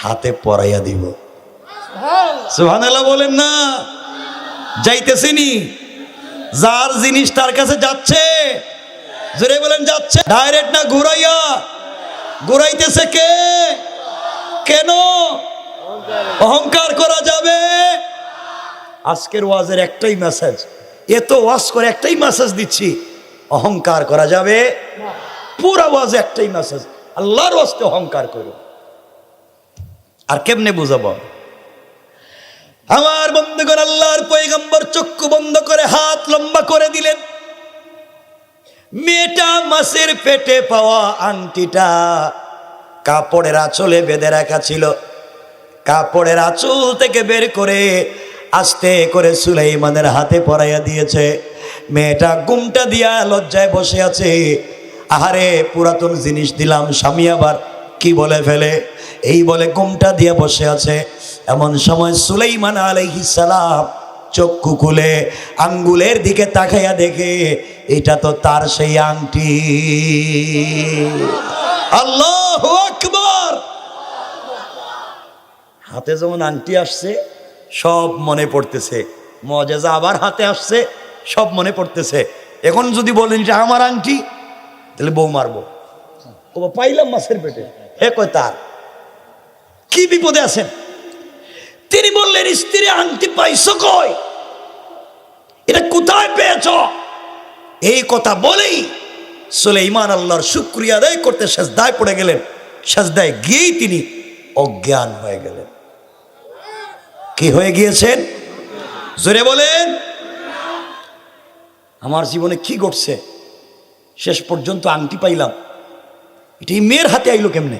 হাতে পরাইয়া দিব। সুবহানাল্লাহ বলেন না? যাইতেছিনি? যার জিনিস তার কাছে যাচ্ছে, জোরে বলেন যাচ্ছে। ডাইরেক্ট না ঘুরাইয়া? ঘুরাইতেছে কে? কেন? অহংকার করা যাবে? আজকের ওয়াজের একটাই মেসেজ, এত ওয়াজ করে একটাই মেসেজ দিচ্ছি, অহংকার করা যাবে পুরা ওয়াজে একটাই মেসেজ, আল্লাহর ওয়াস্তে অহংকার করো। আর কেমনে বুঝাবো? আমার বন্ধুগণ, আল্লাহর পয়গম্বর চক্ষু বন্ধ করে হাত লম্বা করে দিলেন। মেয়েটা মাছের পেটে পাওয়া আংটিটা কাপড়ের আঁচলে বেঁধে রাখা ছিল। কাপড়ের আঁচল থেকে বের করে আস্তে করে সুলাইমানের হাতে পরাইয়া দিয়েছে। মেয়েটা ঘুমটা দিয়া লজ্জায় বসে আছে। আহারে, পুরাতন জিনিস দিলাম, স্বামী আবার কি বলে ফেলে, এই বলে ঘুমটা দিয়ে বসে আছে। এমন সময় সুলাইমান আলাইহিস সালাম চক্ষু খুলে আঙ্গুলের দিকে তাকাইয়া দেখে এটা তো তার সেই আংটি। আল্লাহু আকবার। হাতে যেমন আংটি আসছে সব মনে পড়তেছে, মুআজিজা আবার হাতে আসছে সব মনে পড়তেছে। এখন যদি বলেন যে আমার আংটি, তাহলে বউ মারবো। ও পাইলাম মাছের পেটে, হে কয় তার কি বিপদে আছেন? তিনি বললেন, স্ত্রী আংটি পাইছো কই? এটা কোথায় পেয়েছ? এই কথা বলেই সুলাইমান আল্লাহর শুকরিয়া আদায় করতে সেজদায় পড়ে গেলেন। সেজদায় গিয়েই তিনি অজ্ঞান হয়ে গেলেন। কি হয়ে গিয়েছেন? জোরে বলেন। আমার জীবনে কি ঘটছে? শেষ পর্যন্ত আংটি পাইলাম, এটা এই মেয়ের হাতে আইলো কেমনে?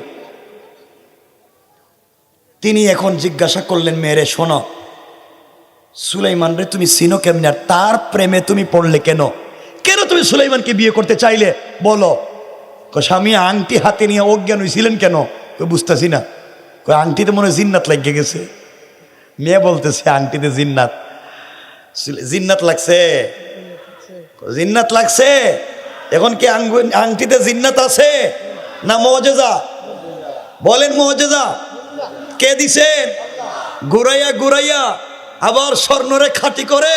তিনি এখন জিজ্ঞাসা করলেন, মেয়েরে শোনো, সুলাইমান রে তুমি চিনো কেমনে? আর তার প্রেমে তুমি পড়লে কেন? কেন তুমি সুলাইমানকে বিয়ে করতে চাইলে বলো? স্বামী আংটি হাতে নিয়ে অজ্ঞান হয়েছিলেন কেন? বুঝতেছি না। আংটিতে মনে হয় জিন্নাত লাগিয়ে গেছে। মেয়ে বলতেছে, আংটিতে জিন্নাত। জিন্নাত লাগছে? জিন্নাত লাগছে। এখন কি আংটিতে জিন্নাত আছে না মুআজিজা? বলেন মুআজিজা কে দিছেন? ঘুরাইয়া ঘুরাইয়া আবার স্বর্ণরে খাঁটি করে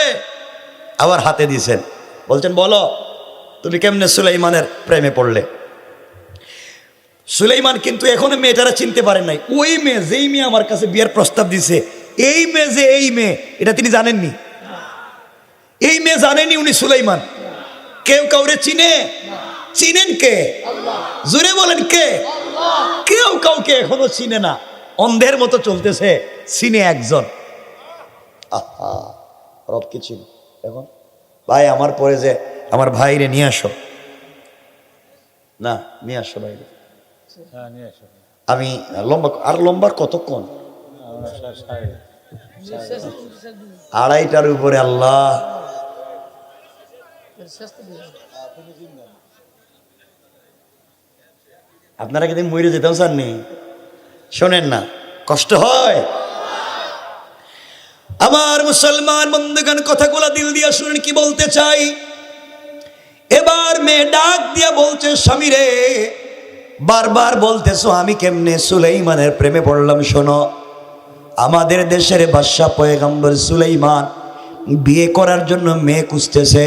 আবার হাতে দিছেন। বলছেন বলো তুমি কেমনে সুলাইমানের প্রেমে পড়লে? সুলাইমান কিন্তু এখনো মেয়েটারা চিনতে পারেন নাই। ওই মেয়ে যেই মেয়ে আমার কাছে বিয়ের প্রস্তাব দিছে, এই মেয়ে যে এই মেয়ে এটা তিনি জানেননি। এই মেয়ে জানেনি উনি সুলাইমান। কেউ কাউরে চিনে? চিনেন কে? জোরে বলেন কে? কেউ কাউকে এখনো চিনে না, অন্ধের মতো চলতেছে। চিনে একজন, আহা রবকে চিনি। এখন ভাই আমার পরে যে আমার ভাইরে নিয়ে আসো, না নিয়ে আসো ভাইরে। আমি লম্বা আর লম্বার কতক্ষণ? 2:30টার উপরে। আল্লাহ আপনারা কিন্তু মরে যেতেও চাননি? শোনেন না, কষ্ট হয়। আমার মুসলমান বন্ধুগণ কথাগুলা দিল দিয়া শুনেন কি বলতে চাই। এবার মেয়ে ডাক দিয়া বলছে স্বামী রে, বারবার বলতেছো আমি কেমনে সুলাইমানের প্রেমে পড়লাম। শোনো, আমাদের দেশের বাদশা পয়গম্বর সুলাইমান বিয়ে করার জন্য মেয়ে খুঁজতেছে,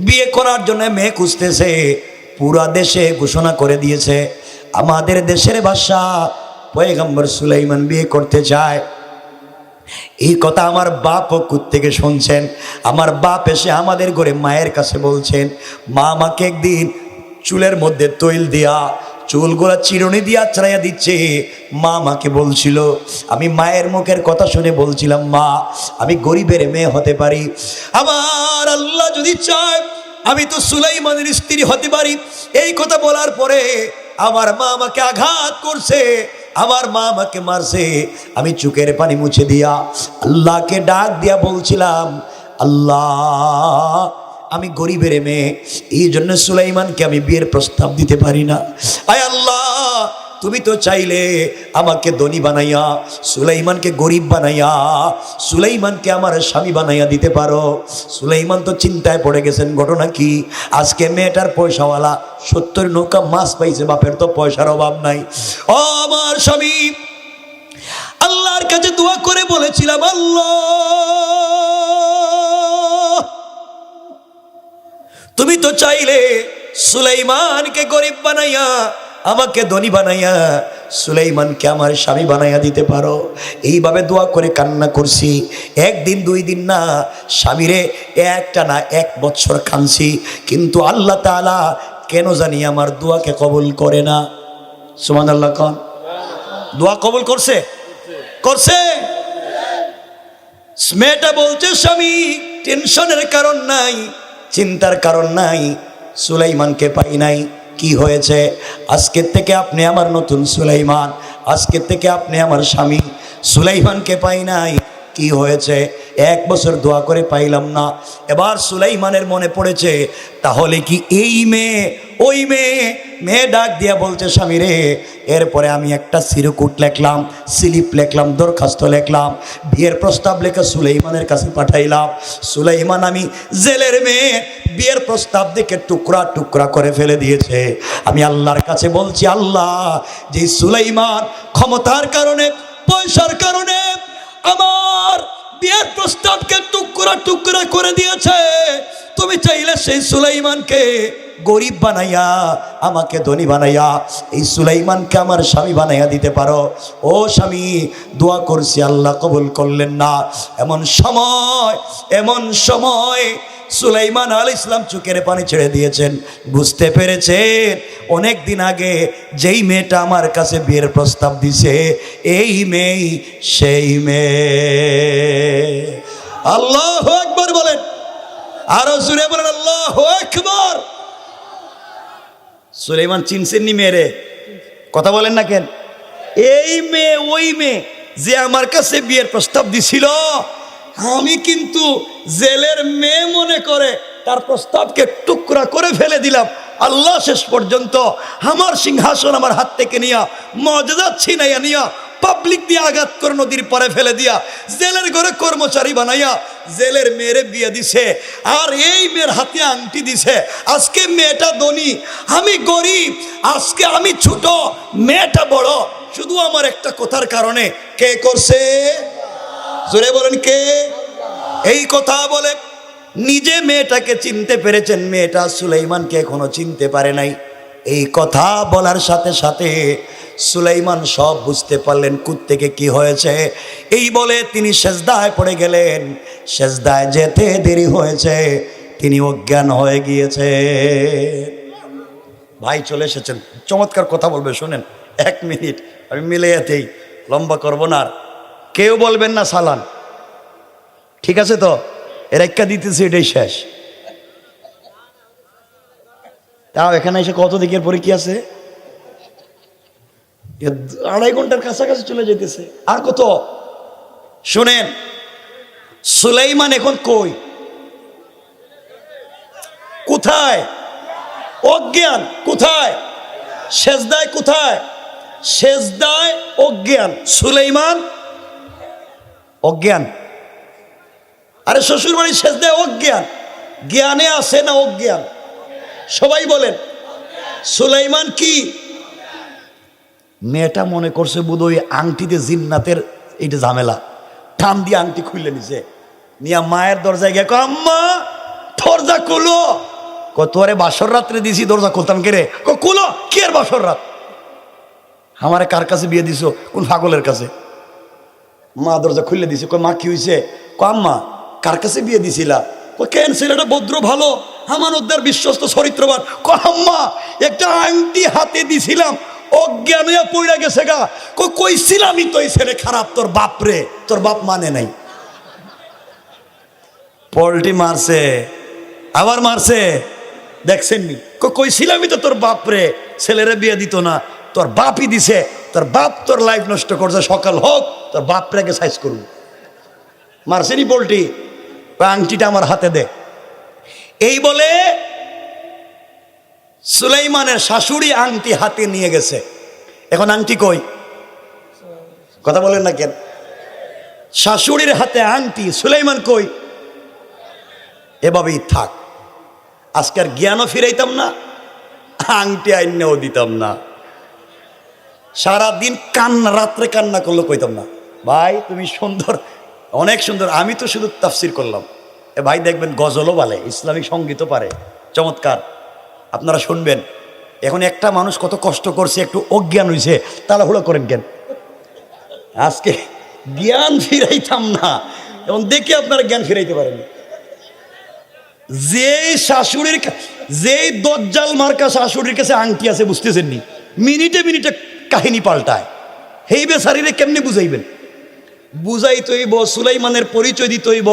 বিয়ে করার জন্য মেয়ে খুঁজতেছে। পুরা দেশে ঘোষণা করে দিয়েছে আমাদের দেশের বাদশা পয়গম্বর সুলাইমান বিয়ে করতে চায়। এই কথা আমার বাপ থেকে শুনছেন। আমার বাপ এসে আমাদের ঘরে মায়ের কাছে বলছেন, মা আমাকে একদিন চুলের মধ্যে তৈল দিয়া চুলগুলা চিরুনি দিয়া ছাড়াইয়া দিচ্ছে। মা আমাকে বলছিল, আমি মায়ের মুখের কথা শুনে বলছিলাম মা আমি গরিবের মেয়ে হতে পারি, আমার আল্লাহ যদি চায় আমি তো সুলাইমানের স্ত্রী হতে পারি। এই কথা বলার পরে আমার মা আমাকে আঘাত করছে, আমার মা আমাকে মারছে। আমি চোখের পানি মুছে দিয়া আল্লাহকে ডাক দিয়া বলছিলাম, আল্লাহ আমি গরিবের মেয়ে, এই জন্য সুলাইমানকে আমি বিয়ের প্রস্তাব দিতে পারি না। আয় আল্লাহ তুমি তো চাইলে আমাকে ধনী বানাইয়া সুলাইমানকে গরিব বানাইয়া সুলাইমানকে আমার স্বামী বানাইয়া দিতে পারো। সুলাইমান তো চিন্তায় পড়ে গেছেন। ঘটনা কি, আজকে মেয়েটার পয়সাওয়ালা 70 নৌকা মাছ পাইছে, বাপের তো পয়সার অভাব নাই। ও আমার স্বামী, আল্লাহর কাছে দোয়া করে বলেছিলাম, আল্লাহ তুমি তো চাইলে সুলাইমানকে গরিব বানাইয়া আমাকে ধনী বানাইয়া সুলাইমানকে আমার স্বামী বানাইয়া দিতে পারো। এইভাবে দোয়া করে কান্না করছি। একদিন 2 দিন না, স্বামীরে একটা না 1 বছর কাঁদছি, কিন্তু আল্লাহ তাআলা কেন জানি আমার দোয়াকে কবুল করে না। সুবহানাল্লাহ কোন? দোয়া কবুল করছে? করছে। মেয়েটা বলছে স্বামী টেনশনের কারণ নাই, চিন্তার কারণ নাই, সুলাইমানকে পাই নাই। কি হয়েছে? আজকের থেকে আপনি আমার নতুন সুলাইমান, আজকের থেকে আপনি আমার স্বামী। সুলাইমানকে পাই নাই, কি হয়েছে? 1 বছর দোয়া করে পাইলাম না। এবার সুলাইমানের মনে পড়েছে, তাহলে কি এই মেয়ে ওই মেয়ে? মেয়ে ডাক দিয়া বলছে স্বামী রে, এরপরে আমি একটা সিরকুট লিখলাম, স্লিপ লিখলাম, দরখাস্ত লিখলাম, বিয়ের প্রস্তাব লেখা সুলাইমানের কাছে পাঠাইলাম। সুলাইমান আমি জেলের মেয়ে বিয়ের প্রস্তাব দেখে টুকরা টুকরা করে ফেলে দিয়েছে। আমি আল্লাহর কাছে বলছি, আল্লাহ যে সুলাইমান ক্ষমতার কারণে পয়সার কারণে আমার বিয়ের প্রস্তাবকে টুকরা টুকরা করে দিয়েছে, তুমি চাইলে সেই সুলাইমানকে গরিব বানাইয়া আমাকে ধনী বানাইয়া এই সুলাইমানকে আমার স্বামী বানাইয়া দিতে পারো। ও স্বামী, দোয়া করছি আল্লাহ কবুল করলেন না। এমন সময় সুলাইমান আলাইহিস সালাম চোখের পানি ছেড়ে দিয়েছেন। বুঝতে পেরেছেন অনেক দিন আগে যেই মেয়েটা আমার কাছে বিয়ের প্রস্তাব দিছে এই মেয়ে সেই মেয়ে। আল্লাহু আকবার বলেন, আরো জোরে বলেন আল্লাহু আকবার। সুলাইমান চিনছেননি মেয়েরে? কথা বলেন না কেন? এই মেয়ে ওই মেয়ে যে আমার কাছে বিয়ের প্রস্তাব দিছিল, আমি কিন্তু জেলের মেয়ে মনে করে তার প্রস্তাবকে টুকরা করে ফেলে দিলাম। আল্লাহ শেষ পর্যন্ত আমার সিংহাসন আমার হাত থেকে নিয়া মর্যাদা ছিনাইয়া নিয়া পাবলিক দিয়ে আঘাত করে নদীর পারে ফেলে দিয়া জেলের ঘরে কর্মচারী বানাইয়া জেলের মেয়েরে বিয়ে দিছে। আর এই মেয়ের হাতে আংটি দিছে। আজকে মেয়েটা ধনী, আমি গরিব, আজকে আমি ছোট, মেয়েটা বড়। শুধু আমার একটা কথার কারণে। কে করছে? জোরে বলেন কে? এই কথা বলে নিজে মেয়েটাকে চিনতে পেরেছেন, মেয়েটা সুলাইমানকে এখনো চিনতে পারে নাই। এই কথা বলার সাথে সাথে সুলাইমান সব বুঝতে পারলেন কোত্থেকে কি হয়েছে। এই বলে তিনি সেজদায় পড়ে গেলেন। সেজদায় যেতে দেরি হয়েছে, তিনি অজ্ঞান হয়ে গিয়েছে। ভাই চলে এসেছেন, চমৎকার কথা বলবে, শোনেন। 1 মিনিট আমি মিলেতেই লম্বা করবো না। আর কেউ বলবেন না সালান, ঠিক আছে তো? এর একটা দিতেছি, এটাই শেষ। তাও এখানে এসে কত দিকের পরে কি আছে, 2.5 ঘন্টার কাছাকাছি চলে যেতেছে। আর কত? শুনেন, সুলাইমান এখন কই, কোথায়? অজ্ঞান। কোথায়? সেজদায়। কোথায়? সেজদায় অজ্ঞান। সুলাইমান অজ্ঞান। আরে শ্বশুর বাড়ির সেজদায় অজ্ঞান। জ্ঞানে আছে না অজ্ঞান? সবাই বলেন। সুলাইমান কি? মেয়েটা মনে করছে বোধহয় আংটিতে জিন্নাতের এইটা ঝামেলা, টান দিয়ে আংটি খুলে নিছে, নিয়া মায়ের দরজায় গিয়ে আম্মা দরজা খুলো। তোরে বাসর রাত্রে দিছি, দরজা খুলতাম কে রে? খুলো। কি আর বাসর রাত? আমারে কার কাছে বিয়ে দিছো? কোন পাগলের কাছে? মা দরজা খুলে দিছে। মা কি হয়েছে? আম্মা কার কাছে বিয়ে দিছিলা? কেন? ছেলেটা ভদ্র, ভালো, আমানতদার, বিশ্বস্ত, চরিত্রবান। আম্মা একটা আংটি হাতে দিছিলাম, অজ্ঞান হইয়া পড়া গেছে গা। কইছিলামই তো এই ছেলে খারাপ। তোর বাপ রে, তোর বাপ মানে নাই। পল্টি মারছে, আবার মারছে, দেখছেন নি? কইছিলামই তো তোর বাপ রে ছেলেরে বিয়ে দিত না, তোর বাপই দিছে। তোর বাপ তোর লাইফ নষ্ট করছে, সকাল হোক তোর বাপ রেগে সাইজ করবো। মারছেনি পল্টি। আংটিটা আমার হাতে দে। এই বলে সুলাইমানের শাশুড়ি আংটি হাতে নিয়ে গেছে। এখন আংটি কই? কথা বলেন না কেন? শাশুড়ির হাতে আংটি, সুলাইমান কই? এভাবেই থাক। আজকের জ্ঞানও ফিরাইতাম না, আংটি আইনেও দিতাম না। সারাদিন কান্না, রাত্রে কান্না করলে কইতাম না ভাই তুমি সুন্দর, অনেক সুন্দর। আমি তো শুধু তাফসির করলাম। এ ভাই দেখবেন গজলও বলে, ইসলামিক সঙ্গীতও পারে, চমৎকার। আপনারা শুনবেন। এখন একটা মানুষ কত কষ্ট করছে, একটু অজ্ঞান হয়েছে, তাড়াহুড়ো করেন কেন? আজকে জ্ঞান ফিরাইতাম না, এবং দেখে আপনারা জ্ঞান ফিরাইতে পারেন। যেই শাশুড়ির, যেই দজ্জাল মার্কা শাশুড়ির কাছে আংটি আছে, বুঝতেছেন নি? মিনিটে মিনিটে কাহিনী পাল্টায়। এই বেচারিরে কেমনি বুঝাইবেন? বুঝাইতইব, সুলাইমানের পরিচয় দিতইব,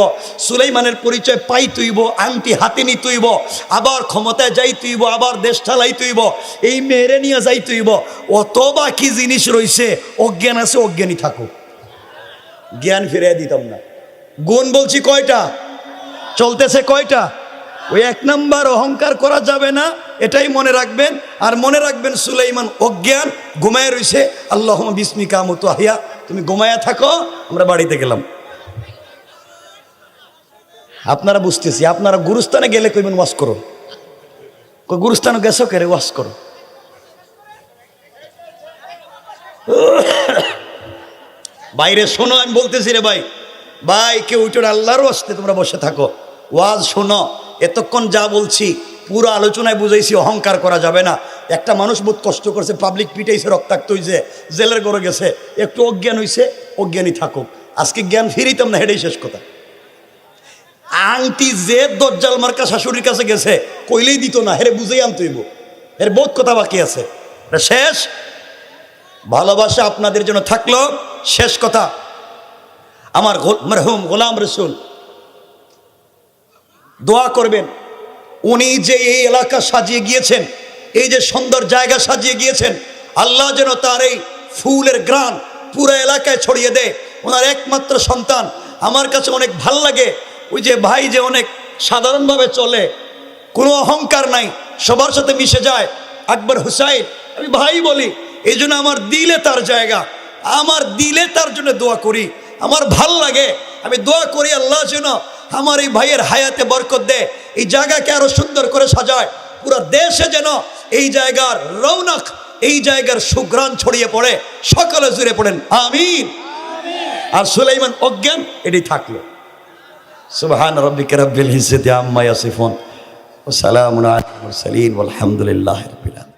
সুলাইমানের পরিচয় পাইতইব, আংটি হাতে নিতইব, আবার ক্ষমতায় যাইতইব, আবার দেশ ঠালাইতইব, এই মেরে নিয়ে যাইতইব। অত বাকি জিনিস রইছে। অজ্ঞান আছে, অজ্ঞানী থাকুক, জ্ঞান ফিরিয়ে দিতাম না। গুণ বলছি কয়টা? চলতেছে কয়টা? ওই 1 নাম্বার অহংকার করা যাবে না, এটাই মনে রাখবেন। আর মনে রাখবেন সুলাইমান অজ্ঞান, ঘুমায় রইছে। আল্লাহুম্মা বিসমিকা মুতাহিয়া, তুমি ঘুমায়া থাকো, আমরা বাড়িতে গেলাম। আপনারা বুঝতেছি, আপনারা গুরুস্থানে গেলে কইবেন ওয়াজ করো। গুরুস্থানে গেছো কে রে? ওয়াজ করো। বাইরে শোনো, আমি বলতেছি রে ভাই, ভাই কেউ উঠে আল্লাহর ওয়াস্তে তোমরা বসে থাকো, ওয়াজ শোনো। এতক্ষণ যা বলছি পুরো আলোচনায় বুঝাইছি, অহংকার করা যাবে না। একটা মানুষ বহুত কষ্ট করছে, পাবলিক পিটাইছে, রক্তাক্ত হয়েছে, জেলের ঘরে গেছে, একটু অজ্ঞান হয়েছে, অজ্ঞানী থাকুক। আজকে জ্ঞান ফিরিতাম না, হেডেই শেষ কথা। আংটি যে দজ্জাল মার্কা শাশুড়ির কাছে গেছে, কইলেই দিত না, হেরে বুঝেই আনতে হইব। এর বহুত কথা বাকি আছে, শেষ। ভালোবাসা আপনাদের জন্য থাকলো। শেষ কথা, আমার মরহুম গোলাম রসুল দোয়া করবেন। উনি যে এই এলাকা সাজিয়ে গিয়েছেন, এই যে সুন্দর জায়গা সাজিয়ে গিয়েছেন, আল্লাহ যেন তার এই ফুলের গ্রান পুরো এলাকায় ছড়িয়ে দেয়। ওনার একমাত্র সন্তান, আমার কাছে অনেক ভাল লাগে। ওই যে ভাই যে অনেক সাধারণভাবে চলে, কোনো অহংকার নাই, সবার সাথে মিশে যায়, আকবর হুসাইন, আমি ভাই বলি। এই জন্য আমার দিলে তার জায়গা, আমার দিলে তার জন্য দোয়া করি। আমার ভাল লাগে, আমি দোয়া করি আল্লাহ যেন আমার এই ভাইয়ের হায়াতে বরকত দেয়, এই জায়গাকে আরো সুন্দর করে সাজায়, পুরো দেশে যেন এই জায়গার রৌনক এই জায়গার সুঘ্রাণ ছড়িয়ে পড়ে, সকলে জুড়ে পড়েন আমিন। আর সুলাইমান অজ্ঞান, এটি থাকলো। সুবহান রাব্বিকা রাব্বিল ইজ্জাতি আম্মা ইয়াসিফুন ওয়া সালামুন আলাল মুরসালিন ওয়ালহামদুলিল্লাহি রাব্বিল আলামিন।